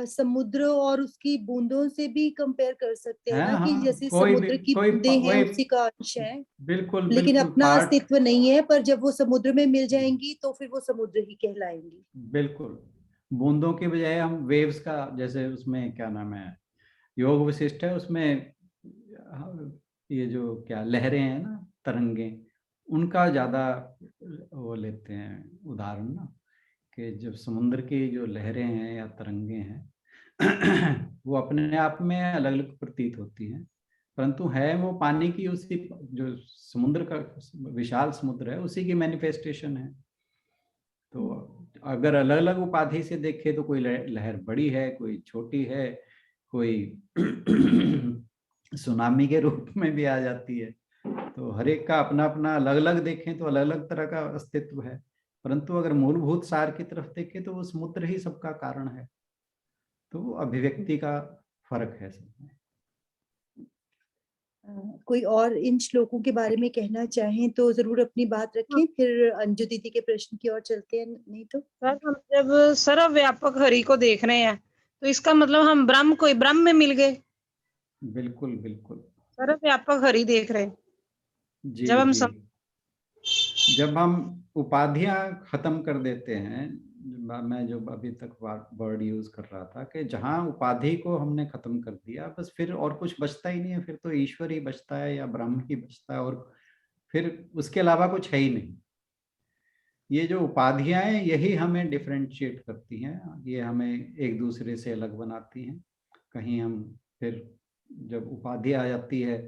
समुद्र और उसकी बूंदों से भी कंपेयर कर सकते हैं है ना, कि हाँ, जैसे कोई भी समुद्र की कोई बूंदें हैं वही, उसी का अंश है, बिल्कुल लेकिन बिल्कुल अपना पार्ट, अस्तित्व नहीं है, पर जब वो समुद्र में मिल जाएंगी तो फिर वो समुद्र ही कहलाएंगी। बिल्कुल बूंदों के बजाय हम वेव्स का, जैसे उसमें क्या नाम है, योग वशिष्ठ है उसमें, ये जो क्या लहरें हैं ना, तरंगे, उनका ज्यादा वो लेते हैं उदाहरण ना, कि जब समुद्र की जो लहरें हैं या तरंगे हैं वो अपने आप में अलग अलग प्रतीत होती हैं, परंतु है वो पानी की, उसी जो समुद्र का विशाल समुद्र है उसी की मैनिफेस्टेशन है। तो अगर अलग अलग उपाधि से देखे तो कोई लहर बड़ी है, कोई छोटी है, कोई सुनामी के रूप में भी आ जाती है, तो हर एक का अपना अपना अलग अलग देखें तो अलग अलग तरह का अस्तित्व है, परंतु अगर मूलभूत सार की तरफ देखें तो वो समुद्र ही सबका कारण है, तो वो अभिव्यक्ति का फर्क है सब में। कोई और इन श्लोकों के बारे में कहना चाहें तो जरूर अपनी बात रखें, फिर अंजू दीदी के प्रश्न की ओर चलते हैं, नहीं तो। सर हम जब सर्वव्यापक हरि को देख रहे हैं तो इसका मतलब हम ब्रह्म में मिल गए। बिल्कुल बिल्कुल, सर्वव्यापक हरि देख रहे हैं जी जब हम जी। जब हम उपाधियां खत्म कर देते हैं, मैं जो अभी तक वर्ड यूज कर रहा था कि जहां उपाधि को हमने खत्म कर दिया बस फिर और कुछ बचता ही नहीं है, फिर तो ईश्वर ही बचता है या ब्रह्म ही बचता है, और फिर उसके अलावा कुछ है ही नहीं। ये जो उपाधियां हैं यही हमें डिफरेंशिएट करती हैं, ये हमें एक दूसरे से अलग बनाती हैं। कहीं हम फिर जब उपाधि आ जाती है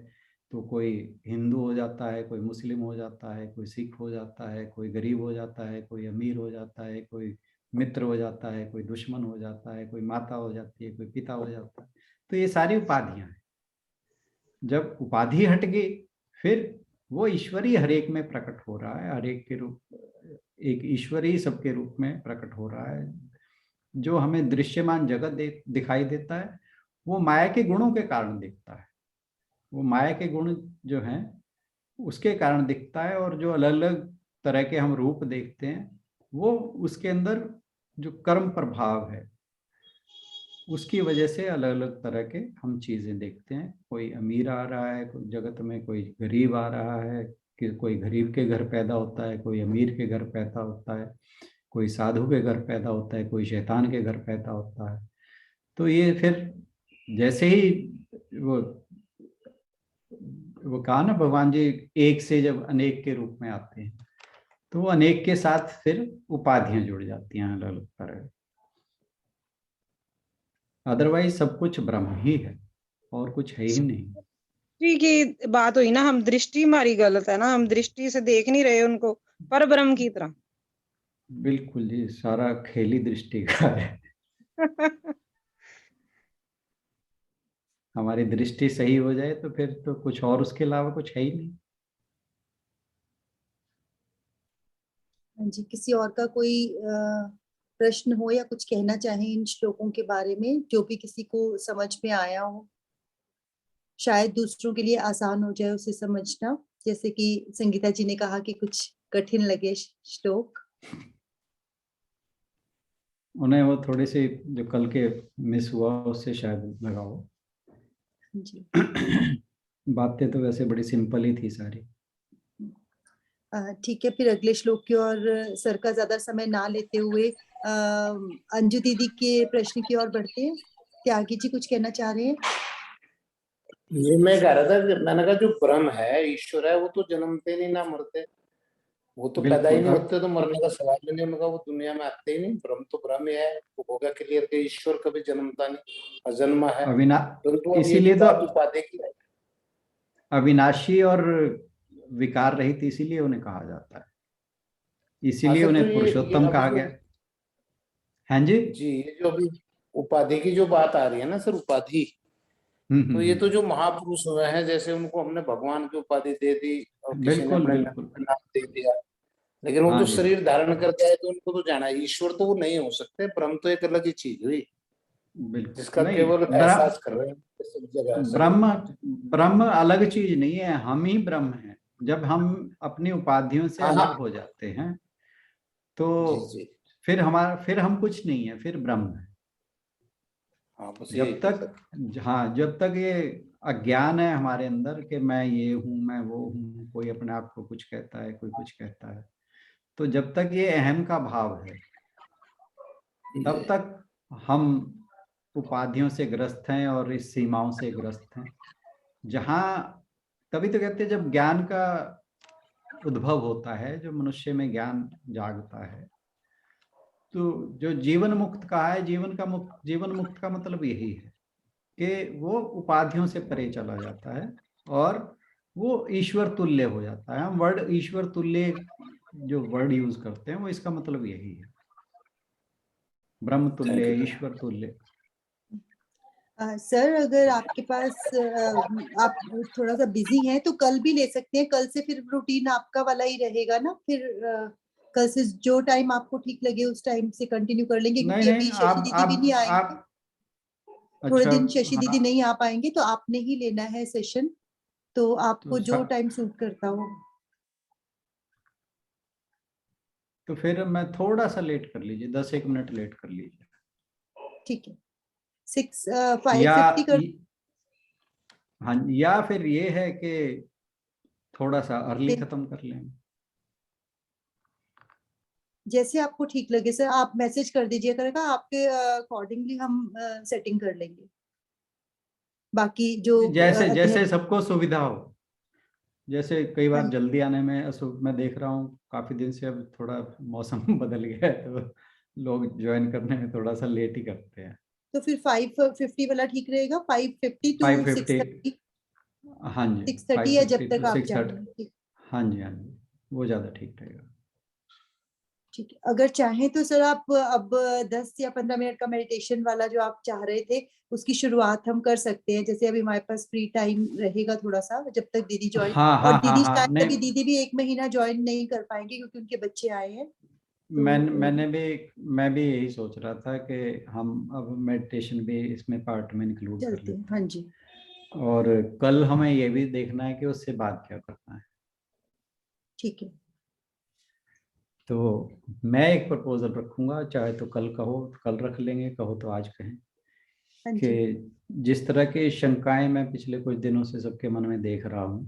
तो कोई हिंदू हो जाता है, कोई मुस्लिम हो जाता है, कोई सिख हो जाता है, कोई गरीब हो जाता है, कोई अमीर हो जाता है, कोई मित्र हो जाता है, कोई दुश्मन हो जाता है, कोई माता हो जाती है, कोई पिता हो जाता है। तो ये सारी उपाधियां हैं। जब उपाधि हट गई फिर वो ईश्वरी हरेक में प्रकट हो रहा है, हरेक के रूप, एक ईश्वरी सबके रूप में प्रकट हो रहा है। जो हमें दृश्यमान जगत दिखाई देता है वो माया के गुणों के कारण दिखता है, वो माया के गुण जो हैं उसके कारण दिखता है, और जो अलग अलग तरह के हम रूप देखते हैं वो उसके अंदर जो कर्म प्रभाव है उसकी वजह से अलग अलग तरह के हम चीजें देखते हैं। कोई अमीर आ रहा है कोई जगत में, कोई गरीब आ रहा है, कि कोई गरीब के घर पैदा होता है, कोई अमीर के घर पैदा होता है, कोई साधु के घर पैदा होता है, कोई शैतान के घर पैदा होता है। तो ये फिर जैसे ही वो वो कहा ना भगवान जी, एक से जब अनेक के रूप में आते हैं तो वो अनेक के साथ फिर उपाधियां जुड़ जाती हैं अलग अलग तरह। अदरवाइज सब कुछ ब्रह्म ही है और कुछ है ही नहीं। दृष्टि की बात हुई ना, हम दृष्टि हमारी गलत है ना, हम दृष्टि से देख नहीं रहे उनको पर ब्रह्म की तरह। बिल्कुल जी, सारा खेली दृष्टि का है। हमारी दृष्टि सही हो जाए तो फिर तो कुछ और उसके अलावा कुछ है ही नहीं। हाँ जी, किसी और का कोई प्रश्न हो या कुछ कहना चाहें इन श्लोकों के बारे में, जो भी किसी को समझ में आया हो, शायद दूसरों के लिए आसान हो जाए उसे समझना। जैसे कि संगीता जी ने कहा कि कुछ कठिन लगे श्लोक, उन्हें वो थोड़े से जो कल के मिस हुआ उससे शायद लगा हो। जी बातें तो वैसे बड़ी सिंपल ही थी सारी। ठीक है, फिर अगले श्लोक की ओर सर का ज्यादा समय ना लेते हुए अंजू दीदी के प्रश्न की ओर बढ़ते हैं। त्यागी जी कुछ कहना चाह रहे हैं? ये मैं कह रहा था, मैंने कहा जो ब्रह्म है, ईश्वर है, वो तो जन्मते नहीं ना मरते, वो तो पैदा ही नहीं होते, तो मरने का सवाल ही नहीं उनका, वो दुनिया में आते ही नहीं। ब्रह्म तो ब्रह्म ही है, वो हो गया क्लियर कि ईश्वर कभी जन्मता नहीं, अजन्मा है। परंतु इसीलिए तो उपाधि की है, अविनाशी और विकार रहित, इसीलिए उन्हें कहा जाता है, इसीलिए तो उन्हें पुरुषोत्तम कहा गया। हाँ जी जी, ये जो अभी उपाधि की जो बात आ रही है ना सर, उपाधि, तो ये तो जो महापुरुष हुए हैं, जैसे उनको हमने भगवान की उपाधि दे दी और किसी ने बिल्कुल अपने बिल्कुल नाम दे दिया, लेकिन वो हाँ तो जी। शरीर धारण करके आए तो उनको तो जाना है। ईश्वर तो वो नहीं हो सकते, ब्रह्म तो एक अलग ही चीज हुई बिल्कुल जिसका नहीं, केवल एहसास कर रहे हैं सब जगह शरीर ब्रह्म में। ब्रह्म अलग चीज नहीं है, हम ही ब्रह्म हैं। जब हम अपनी उपाधियों से हाँ अलग हाँ हो जाते हैं तो जी जी, फिर हम कुछ नहीं है, फिर ब्रह्म है। हाँ बस यही जब कह तक, सकते। हाँ, जब तक ये अज्ञान है हमारे अंदर कि मैं ये हूँ, मैं वो हूँ, कोई अपने आप को कुछ कहता है, कोई कुछ कहता है, तो जब तक ये अहम का भाव है तब तक हम उपाधियों से ग्रस्त हैं और इस सीमाओं से ग्रस्त हैं। जहाँ, तभी तो कहते हैं जब ज्ञान का उद्भव होता है, जो मनुष्य में ज्ञान जागता है, तो जो जीवन मुक्त कहा है, जीवन मुक्त का मतलब यही है कि वो उपाधियों से परे चला जाता है और वो ईश्वर तुल्य हो जाता है। हम वर्ड ईश्वर तुल्य जो वर्ड यूज करते हैं वो इसका मतलब यही है, ब्रह्म थैंक तुल्य, यू। ईश्वर तुल्य। सर अगर आपके पास आप थोड़ा सा बिजी हैं तो कल भी ले सकते हैं। कल से फिर रूटीन आपका वाला ही रहेगा ना, फिर कल से जो टाइम आपको ठीक लगे उस टाइम से कंटिन्यू कर लेंगे, नहीं क्योंकि नहीं, अभी शशि दीदी भी नहीं आएंगे। आप थोड़े अच्छा, दिन शशि हाँ, दीदी नहीं आ पाएंगे तो आपने ही लेना है सेशन, तो तो आपको जो टाइम सूट करता हो। तो फिर मैं थोड़ा सा लेट कर लीजिए, 10-1 मिनट लेट कर लीजिए। ठीक है, 5:50 या कर। हाँ, या फिर ये है कि थोड़ा सा अर्ली फिर खत्म कर लें। जैसे आपको ठीक लगे सर, आप मैसेज कर दीजिए करेगा, आपके अकॉर्डिंगली हम सेटिंग कर लेंगे। बाकी जो जैसे अध्यक्ष। जैसे सबको सुविधा हो, जैसे कई हाँ बार जी, जल्दी आने में मैं देख रहा हूँ काफी दिन से, अब थोड़ा मौसम बदल गया है तो लोग ज्वाइन करने में थोड़ा सा लेट ही करते हैं। तो फिर 5:50 वाला ठीक रहेगा, 5:50 टू 5:50, 6:30। हाँ जी, 6:30 फाइव या जब फिफ्टी तक टू आप सिक्स चाहें। थर्टी ठीक। हाँ जी, हाँ जी, वो ज़्यादा ठीक रहेगा। ठीक है, अगर चाहें तो सर आप अब 10 या 15 मिनट का मेडिटेशन वाला जो आप चाह रहे थे उसकी शुरुआत हम कर सकते हैं। जैसे अभी हमारे पास फ्री टाइम रहेगा थोड़ा सा, जब तक दीदी ज्वाइन। हाँ और हाँ हाँ दीदी हाँ, शायद नहीं, अभी दीदी भी 1 महीना ज्वाइन नहीं कर पाएंगे क्योंकि उनके बच्चे आए हैं। तो मैं भी यही सोच रहा था कि हम अब मेडिटेशन भी इसमें पार्ट में इंक्लूड कर चलते हैं। लेते हाँ हैं। जी। और कल हमें ये भी देखना है कि उससे बात क्या करना है। ठीक है। तो मैं एक प्रपोजल रखूंगा, चाहे तो कल कहो तो कल रख लेंगे, कहो तो आज कहें, हाँ जी। कि जिस तरह की शंकाएं मैं पिछले कुछ दिनों से सबके मन में देख रहा हूँ,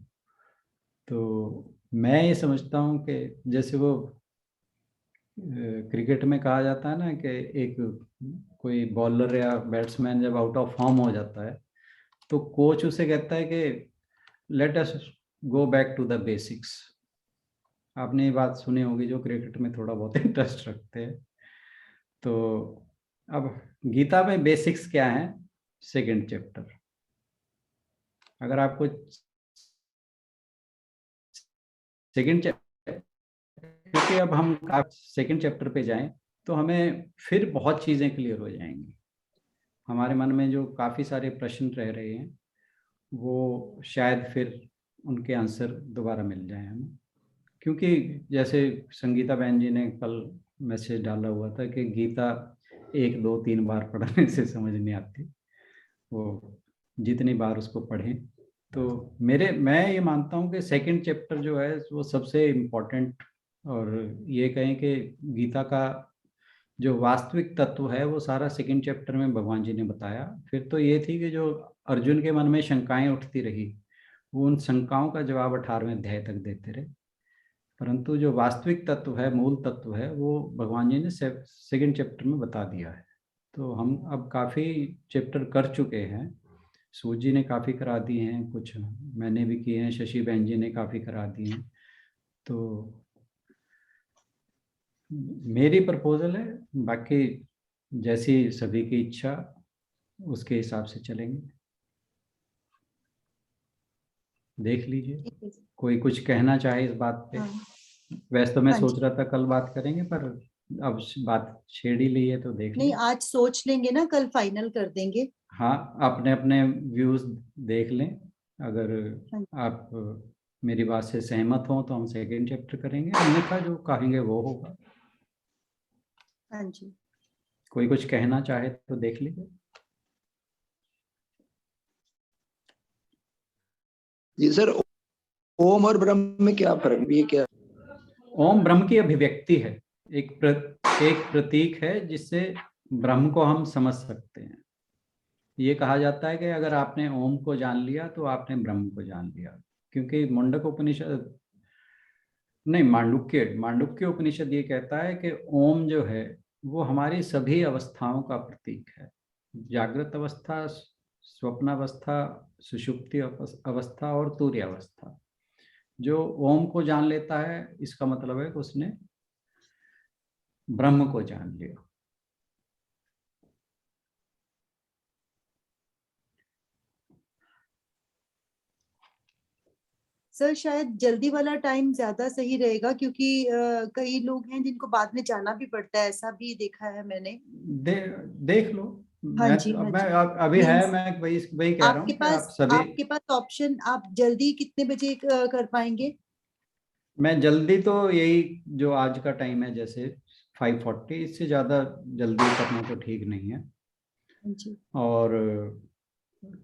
तो मैं ये समझता हूँ कि जैसे वो क्रिकेट में कहा जाता है ना कि एक कोई बॉलर या बैट्समैन जब आउट ऑफ फॉर्म हो जाता है तो कोच उसे कहता है कि let us go back to the basics. आपने ये बात सुनी होगी जो क्रिकेट में थोड़ा बहुत इंटरेस्ट रखते हैं। तो अब गीता में बेसिक्स क्या है? Second chapter. अगर आपको सेकंड चैप्टर, क्योंकि अब हम सेकंड चैप्टर पे जाएं तो हमें फिर बहुत चीज़ें क्लियर हो जाएंगी। हमारे मन में जो काफ़ी सारे प्रश्न रह रहे हैं वो शायद फिर उनके आंसर दोबारा मिल जाए हमें। क्योंकि जैसे संगीता बहन जी ने कल मैसेज डाला हुआ था कि गीता 1 2 3 बार पढ़ने से समझ नहीं आती, वो जितनी बार उसको पढ़ें। तो मैं ये मानता हूँ कि सेकंड चैप्टर जो है वो सबसे इम्पोर्टेंट, और ये कहें कि गीता का जो वास्तविक तत्व है वो सारा सेकंड चैप्टर में भगवान जी ने बताया। फिर तो ये थी कि जो अर्जुन के मन में शंकाएं उठती रही, वो उन शंकाओं का जवाब 18वें अध्याय तक देते रहे। परंतु जो वास्तविक तत्व है, मूल तत्व है, वो भगवान जी ने सेकंड चैप्टर में बता दिया है। तो हम अब काफ़ी चैप्टर कर चुके हैं। सूजी ने काफ़ी करा दिए हैं, कुछ मैंने भी किए हैं, शशि बहन जी ने काफ़ी करा दिए हैं। तो मेरी प्रपोजल है, बाकी जैसी सभी की इच्छा उसके हिसाब से चलेंगे। देख लीजिए, ठीक है सर। कोई कुछ कहना चाहे इस बात पे। हाँ। वैसे तो मैं हाँ सोच जी। रहा था कल बात करेंगे, पर अब बात छेड़ ही ली है तो देख नहीं, लें। आज सोच लेंगे ना, कल फाइनल कर देंगे। हाँ, अपने अपने व्यूज देख लें। अगर हाँ। आप मेरी बात से सहमत हो तो हम सेकंड चैप्टर करेंगे, अन्यथा जो कहेंगे वो होगा। हाँ जी। कोई कुछ कहना चाहे तो देख लीजिए। जी सर, ओम और ब्रह्म में क्या फर्क, ये क्या? ओम ब्रह्म की अभिव्यक्ति है, एक प्रतीक है जिससे ब्रह्म को हम समझ सकते हैं। ये कहा जाता है कि अगर आपने ओम को जान लिया तो आपने ब्रह्म को जान लिया, क्योंकि मुंडक उपनिषद नहीं, मांडुक्य उपनिषद ये कहता है कि ओम जो है वो हमारी सभी अवस्थाओं का प्रतीक है। जागृत अवस्था, स्वप्नावस्था, सुषुप्ति अवस्था और तुर्य अवस्था। जो ओम को जान लेता है इसका मतलब है कि उसने ब्रह्म को जान लिया। सर शायद जल्दी वाला टाइम ज्यादा सही रहेगा, क्योंकि कई लोग हैं जिनको बाद में जाना भी पड़ता है, ऐसा भी देखा है मैंने। देख लो। हाँ जी, हाँ जी। अभी है, Means मैं वही कह रहा हूँ कि आप सभी। आपके पास ऑप्शन, आप जल्दी कितने बजे कर पाएंगे? मैं जल्दी तो यही जो आज का टाइम है, जैसे 5:40, इससे ज्यादा जल्दी करना तो ठीक नहीं है। हाँ जी। और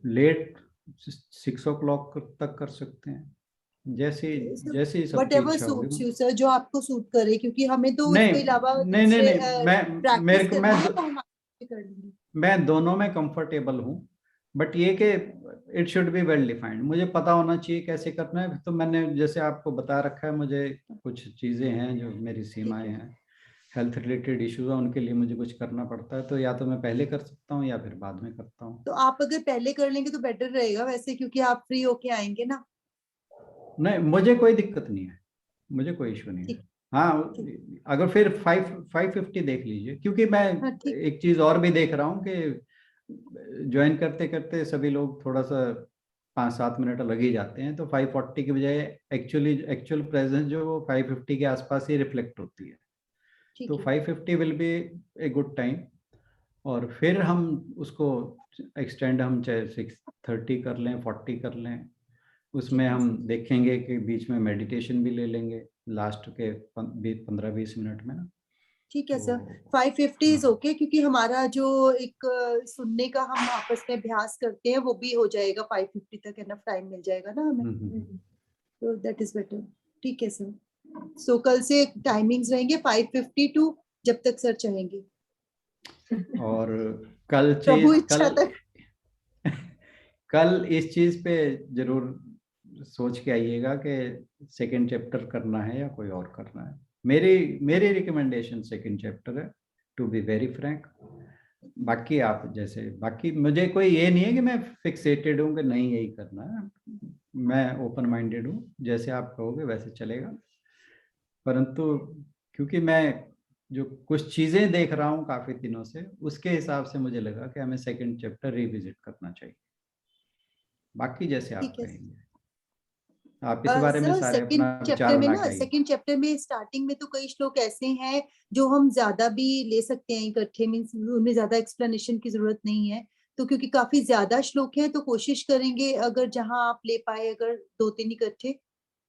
लेट 6 o'clock तक कर सकते हैं, जैसे जैसे वट सबकी एवर इच्छा होगी। सूट्स यू सर, जो आपको सूट करे, क्योंकि हमें तो नहीं इसके अलावा नहीं नहीं दूसरे नहीं, मैं प्रैक्टिस मेरे को करनी है, तो हम आगे कर लेंगे। मैं दोनों में कंफर्टेबल हूँ, बट ये कि it should be well defined. मुझे पता होना चाहिए कैसे करना है। तो मैंने जैसे आपको बता रखा है, मुझे कुछ चीज़ें हैं जो मेरी सीमाएं हैं, हेल्थ रिलेटेड इश्यूज हैं, उनके लिए मुझे कुछ करना पड़ता है। तो या तो मैं पहले कर सकता हूँ या फिर बाद में करता हूँ। तो आप अगर पहले कर लेंगे तो बेटर रहेगा वैसे, क्योंकि आप फ्री होके आएंगे ना। नहीं, मुझे कोई दिक्कत नहीं है, मुझे कोई इशू नहीं है। ठीक। हाँ, ठीक। अगर फिर 550 देख लीजिए, क्योंकि मैं हाँ ठीक। एक चीज़ और भी देख रहा हूँ कि ज्वाइन करते करते सभी लोग थोड़ा सा 5-7 मिनट लग ही जाते हैं। तो 540 की बजाय एक्चुअल प्रेजेंस जो वो 550 के आसपास ही रिफ्लेक्ट होती है। ठीक तो है। 550 will be a good time. और फिर हम उसको एक्सटेंड, हम चाहे 630 कर लें, 40 कर लें। उसमें ठीक है हम सर। देखेंगे कि बीच में मेडिटेशन भी ले लेंगे लास्ट के 15-20 मिनट में ना। ठीक है तो सर, 550 इज हाँ ओके, क्योंकि हमारा जो एक सुनने का हम आपस में अभ्यास करते हैं वो भी हो जाएगा। 550 तक एनफ टाइम मिल जाएगा ना हमें, तो दैट इज बेटर। ठीक है सर। सो कल से टाइमिंग्स रहेंगे 550 टू जब तक सर चाहेंगे। और कल प्रभु चीज इच्छा तक। कल इस चीज पे जरूर सोच के आइएगा कि सेकंड चैप्टर करना है या कोई और करना है। मेरी रिकमेंडेशन सेकंड चैप्टर है, टू बी वेरी फ्रैंक। बाकी आप जैसे, बाकी मुझे कोई ये नहीं है कि मैं फिक्सेटेड हूँ कि नहीं यही करना है। मैं ओपन माइंडेड हूँ, जैसे आप कहोगे वैसे चलेगा। परंतु क्योंकि मैं जो कुछ चीजें देख रहा हूँ काफी दिनों से, उसके हिसाब से मुझे लगा कि हमें सेकंड चैप्टर रिविजिट करना चाहिए। बाकी जैसे आप ठीक है कहेंगे, आप इस बारे में सर। सारे सेकंड अपना चैप्टर विचार में बना ना, के आइए। सेकंड चैप्टर में स्टार्टिंग में तो कई श्लोक ऐसे हैं जो हम ज्यादा भी ले सकते हैं इकट्ठे, मीन्स उनमें ज्यादा एक्सप्लेनेशन की जरूरत नहीं है। तो क्योंकि काफी ज्यादा श्लोक हैं तो कोशिश करेंगे अगर जहां आप ले पाए, अगर 2-3 इकट्ठे,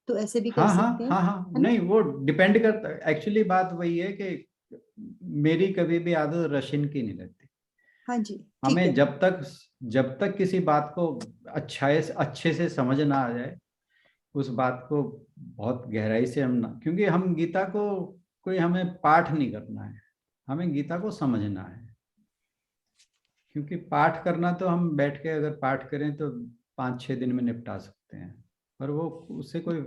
तो ऐसे भी कर हाँ हाँ सकते हैं, हाँ हाँ, है ना? नहीं वो डिपेंड करता है। एक्चुअली बात वही है कि मेरी कभी भी आदत रशियन की नहीं रहती। हाँ जी। ठीक हमें है। जब तक किसी बात को अच्छे से समझ ना आ जाए, उस बात को बहुत गहराई से हम ना, क्योंकि हम गीता को कोई हमें पाठ नहीं करना है, हमें गीता को समझना है। क्योंकि पाठ करना तो हम बैठ के अगर पाठ करें तो 5-6 दिन में निपटा सकते हैं, पर वो उससे कोई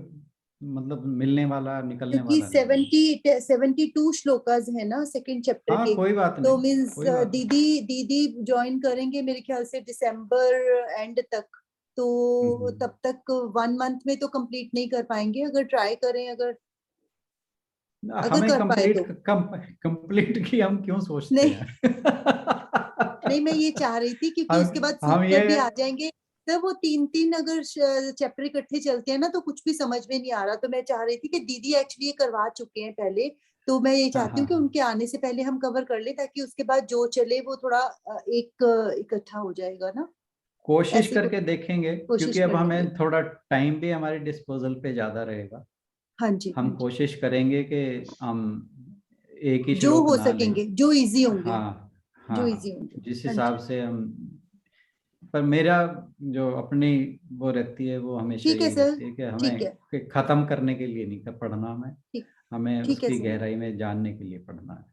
मतलब मिलने वाला निकलने क्योंकि वाला नहीं है। 72 श्लोकाज है ना सेकंड चैप्टर हाँ के। कोई बात तो नहीं, मीन्स कोई बात नहीं। दीदी दीदी ज्वाइन करेंगे मेरे ख्याल से दिसंबर एंड तक, तो तब तक 1 मंथ में तो कंप्लीट नहीं कर पाएंगे। अगर ट्राई करें, अगर अगर हमें कर पाए तो। कंप्लीट की हम क्यों सोचते नहीं, हैं? नहीं मैं ये चाह रही थी क्योंकि उसके बाद हम सूत्र ये भी आ जाएंगे। तो वो 3-3 अगर चैप्टर इकट्ठे चलते हैं ना तो कुछ भी समझ में नहीं आ रहा। तो मैं चाह रही थी कि दीदी एक्चुअली ये करवा चुके हैं पहले, तो मैं ये हाँ चाहती हाँ हूँ कि हाँ उनके आने से पहले हम कवर कर ले, ताकि उसके बाद जो चले वो थोड़ा एक इकट्ठा हो जाएगा ना। कोशिश ऐसे करके देखेंगे, कोशिश क्योंकि अब करने हमें की। थोड़ा टाइम भी हमारे डिस्पोजल पे ज्यादा रहेगा। हाँ जी, हम कोशिश करेंगे कि हम एक ही जो श्लोक हो ना लें। सकेंगे, जो इजी होंगे, हाँ जो हाँ, इजी होंगे। जिस हाँ हिसाब जी, से हम, पर मेरा जो अपनी वो रहती है वो हमेशा ठीक है यही सर, रहती है कि हमें ठीक है, कि खत्म करने के लिए नहीं पढ़ना, हमें ठीक, हमें ठीक है उसकी सर। गहराई में जानने के लिए पढ़ना है।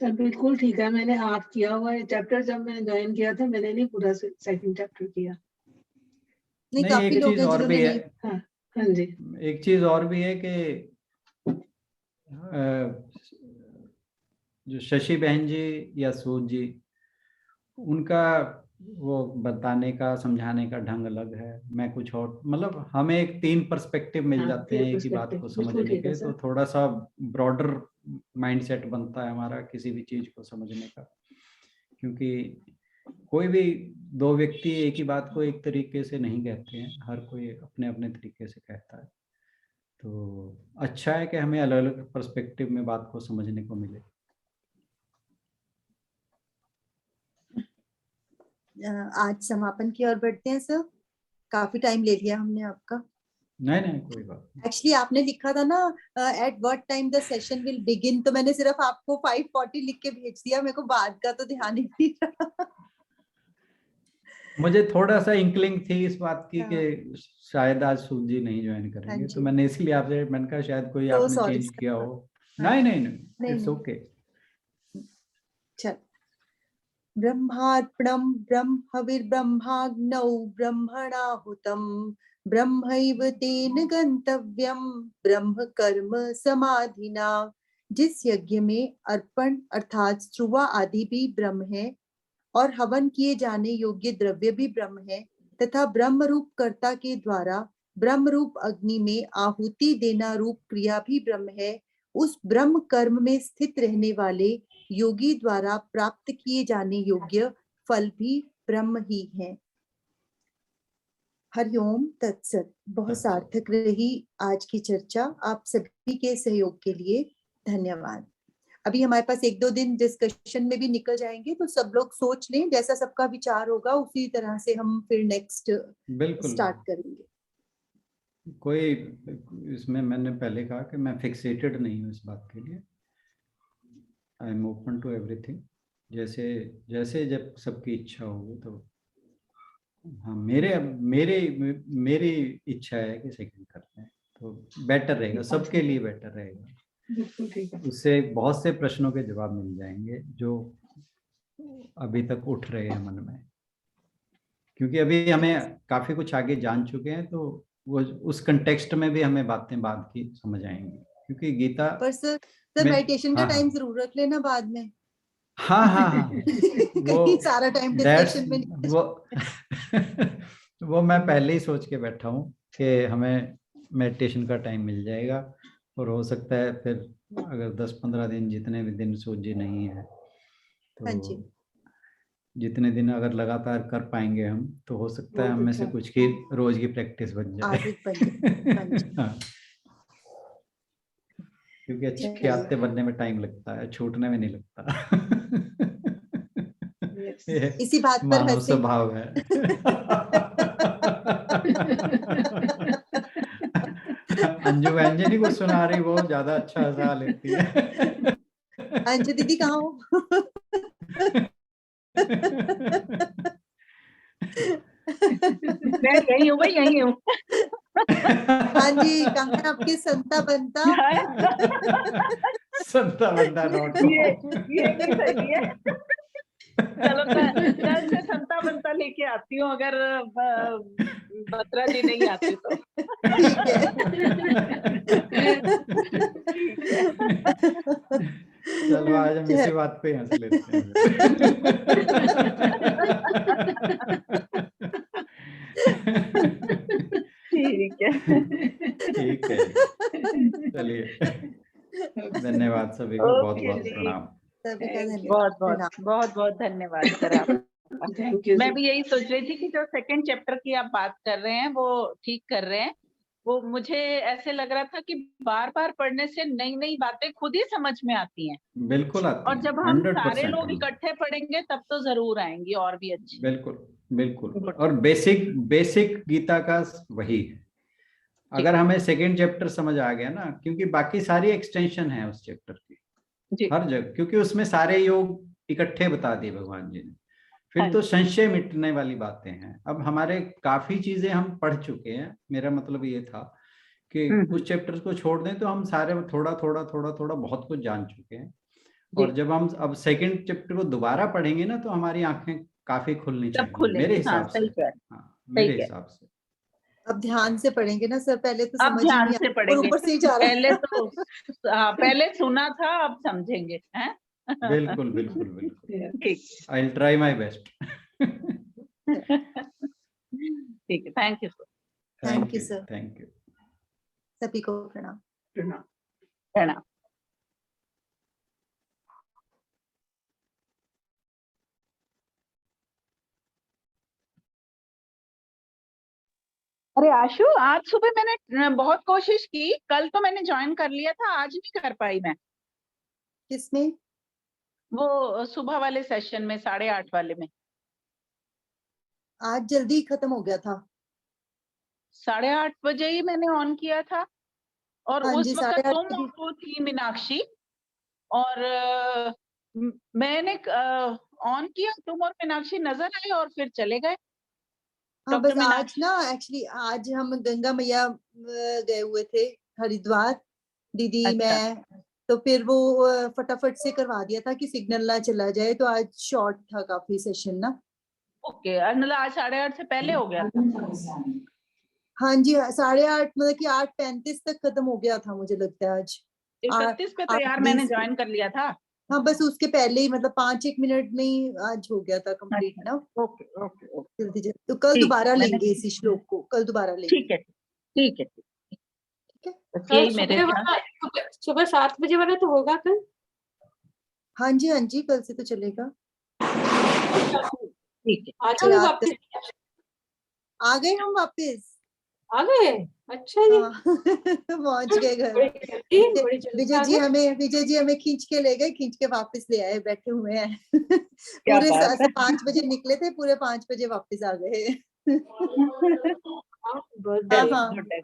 सर बिल्कुल ठीक है, मैंने हाफ किया हुआ है चैप्टर। जब मैंने ज्वाइन किया था मैंने नहीं पूरा सेकंड चैप्टर किया। नहीं, नहीं, काफी एक लोग चीज हैं और जिन्होंने भी है, नहीं। हाँ हाँ जी। एक चीज और भी है कि जो शशि बहन जी या सूद जी, उनका वो बताने का समझाने का ढंग अलग है, मैं कुछ और, मतलब हमें एक 3 पर्सपेक्टिव मिल हाँ, जाते हैं एक ही बात को पर्सपेक्टिव बिल्कुल समझने ठीक है के, तो सर। थोड़ा सा ब्रॉडर माइंडसेट बनता है हमारा किसी भी चीज को समझने का। क्योंकि कोई भी 2 व्यक्ति एक ही बात को एक तरीके से नहीं कहते हैं, हर कोई अपने अपने तरीके से कहता है। तो अच्छा है कि हमें अलग अलग पर्सपेक्टिव में बात को समझने को मिले। आज समापन की ओर बढ़ते हैं सर, काफी टाइम ले लिया हमने आपका। नहीं नहीं, कोई बात नहीं। एक्चुअली आपने लिखा था ना at what time the session will begin, तो मैंने सिर्फ आपको 5:40 लिख के भेज दिया, मेरे को बाद का तो ध्यान ही नहीं रहा। मुझे थोड़ा सा इंक्लिंग थी इस बात की हाँ। कि शायद आज सूजी नहीं ज्वाइन हाँ करेंगे, तो जी, मैंने इसलिए आपसे, मैंने कहा शायद कोई तो आपने सॉरी चेंज सर। किया हो। हाँ, नहीं नहीं नहीं, नहीं इट्स नहीं, ओके। चल। ब्रह्मार्पणं ब्रह्मविर्ब्रह्माग्नौ ब्रह्मणाहुतं ब्रह्मैव तेन गंतव्यम ब्रह्म कर्म समाधिना। जिस यज्ञ में अर्पण अर्थात स्रुवा आदि भी ब्रह्म है और हवन किए जाने योग्य द्रव्य भी ब्रह्म है, तथा ब्रह्म रूप कर्ता के द्वारा ब्रह्म रूप अग्नि में आहुति देना रूप क्रिया भी ब्रह्म है, उस ब्रह्म कर्म में स्थित रहने वाले योगी द्वारा प्राप्त किए जाने योग्य फल भी ब्रह्म ही है। हरिओम तत्सत। बहुत सार्थक रही आज की चर्चा। आप सभी के सहयोग के लिए धन्यवाद। अभी हमारे पास 1-2 दिन डिस्कशन में भी निकल जाएंगे, तो सब लोग सोच लें, जैसा सबका विचार होगा उसी तरह से हम फिर नेक्स्ट बिल्कुल, स्टार्ट करेंगे। कोई इसमें, मैंने पहले कहा कि मैं फिक्सेटेड नहीं हूँ इस बात के लिए। I am open to everything, जैसे जैसे जब सबकी इच्छा होगी तो। हाँ, मेरे मेरे मेरी इच्छा है कि सेकंड करते हैं तो बेटर रहेगा, सबके लिए बेटर रहेगा। बिल्कुल ठीक है। उससे बहुत से प्रश्नों के जवाब मिल जाएंगे जो अभी तक उठ रहे हैं मन में, क्योंकि अभी हमें काफी कुछ आगे जान चुके हैं, तो वो उस कंटेक्स्ट में भी हमें बातें बाद की समझ आएंगी, क्योंकि गीता पर सर में। मेडिटेशन का हाँ टाइम हाँ जरूर रख लेना बाद में। हाँ हाँ हाँ, कहीं सारा टाइम दैट्स डिस्कशन में नहीं। वो मैं पहले ही सोच के बैठा हूँ कि हमें मेडिटेशन का टाइम मिल जाएगा, और हो सकता है फिर अगर 10-15 दिन, जितने भी दिन सूजी नहीं है, हाँ जी, तो जितने दिन अगर लगातार कर पाएंगे हम, तो हो सकता है बहुत हम में से अच्छा। कुछ की रोज की प्रैक्टिस बन जाए। आदत बन जाए। हाँ जी, हाँ, क्योंकि अच्छी चलिए। आदतें बनने में टाइम लगता है, छूटने में नहीं लगता। यस। ये इसी बात पर मानव हंसे। स्वभाव है। अंजू बहन जी नहीं कुछ सुना रही, वो ज्यादा अच्छा हंसा लेती है। अंजू दीदी कहाँ हो? मैं यही हूँ भाई, यही हूँ। हाँ जी, कहाँ है आपके संता बनता? संता बंदा नॉट ये भी सही है। चलो कल से संता बनता लेके आती हूँ, अगर बत्रा जी नहीं आती तो। ठीक है। चलो आज हम इसी बात पे हंस लेते हैं। ठीक है, ठीक है, चलिए, धन्यवाद सभी को, बहुत ओके बहुत जी। प्रणाम। सभी का धन्यवाद। बहुत बहुत प्रणाम। बहुत बहुत धन्यवाद सर आपका। Thank you. मैं भी यही सोच रही थी कि जो सेकंड चैप्टर की आप बात कर रहे हैं वो ठीक कर रहे हैं। वो मुझे ऐसे लग रहा था कि बार बार पढ़ने से नई नई बातें खुद ही समझ में आती हैं, बिल्कुल आती और है, जब हम सारे 100% लोग इकट्ठे पढ़ेंगे तब तो जरूर आएंगी और भी अच्छी। बिल्कुल। बिल्कुल। और बेसिक गीता का वही है। अगर हमें सेकंड चैप्टर समझ आ गया ना, क्योंकि बाकी सारी एक्सटेंशन है उस चैप्टर की जी। हर जगह, क्योंकि उसमें सारे योग इकट्ठे बता दिए भगवान जी ने। फिर तो संशय मिटने वाली बातें हैं। अब हमारे काफी चीजें हम पढ़ चुके हैं, मेरा मतलब ये था कि कुछ चैप्टर्स को छोड़ दें तो हम सारे थोड़ा थोड़ा बहुत कुछ जान चुके हैं। और जब हम अब सेकंड चैप्टर को दोबारा पढ़ेंगे ना, तो हमारी आंखें काफी खुलनी चाहिए मेरे हिसाब से। हाँ, मेरे हिसाब से। अब ध्यान से पढ़ेंगे ना सर, पहले तो अब समझ ही ध्यान नहीं से आ रहा, और पढ़ेंगे। ऊपर से ही जा रहा पहले है। तो पहले सुना था, अब समझेंगे हैं। बिल्कुल बिल्कुल बिल्कुल। ठीक। I will try my best. ठीक है, thank you sir. Thank you sir. Thank you. सभी को प्रणाम। प्रणाम। अरे आशु, आज सुबह मैंने बहुत कोशिश की, कल तो मैंने ज्वाइन कर लिया था, आज नहीं कर पाई मैं। किसमें? वो सुबह वाले सेशन में, 8:30 वाले में। आज जल्दी खत्म हो गया था। 8:30 बजे ही मैंने ऑन किया था, और हाँ उस जी, वक्त 8:30 तुम और वो थी मीनाक्षी, और मैंने ऑन किया, तुम और मीनाक्षी नजर आए और फिर चले गए। हाँ, बस डॉक्टर आज मीनाक्षी। ना एक्चुअली आज हम गंगा मैया गए हुए थे हरिद्वार, दीदी अच्छा। मैं, तो फिर वो फटाफट से करवा दिया था कि सिग्नल ना चला जाए, तो आज शॉर्ट था काफी सेशन ना। ओके, मतलब आज 8:30 से पहले हो गया था। हाँ जी, 8:30 मतलब कि 8:35 तक खत्म हो गया था मुझे लगता है आज। 31 पे तो यार मैंने 8:20 ज्वाइन कर लिया था। हाँ, बस उसके पहले ही मतलब 5-1 मिनट में ही आज हो गया था कंप्लीट ना। Okay okay okay. जल्दी जल्दी, तो कल ठीक है, दोबारा मैंने- लेंगे इसी श्लोक को, कल दोबारा लेंगे। ठीक है ठीक है। ठीक है। बस यही मेरे सुबह 7 बजे वाला तो होगा कल? हाँ जी, कल से तो चलेगा। ठीक है। आ जाओगे रात वापस? आ गए हम वापस। आ गए? अच्छा जी। हाँ पहुंच गए घर। बड़ी जल्दी आ गए। विजय जी हमें खींच के ले गए, खींच के वापस ले आए, बैठे हुए हैं। क्या पूरे बात है। 5 बजे निकले थे, पूरे 5 बजे वापस आ गए। हाँ, हाँ चलो, हाँ good है।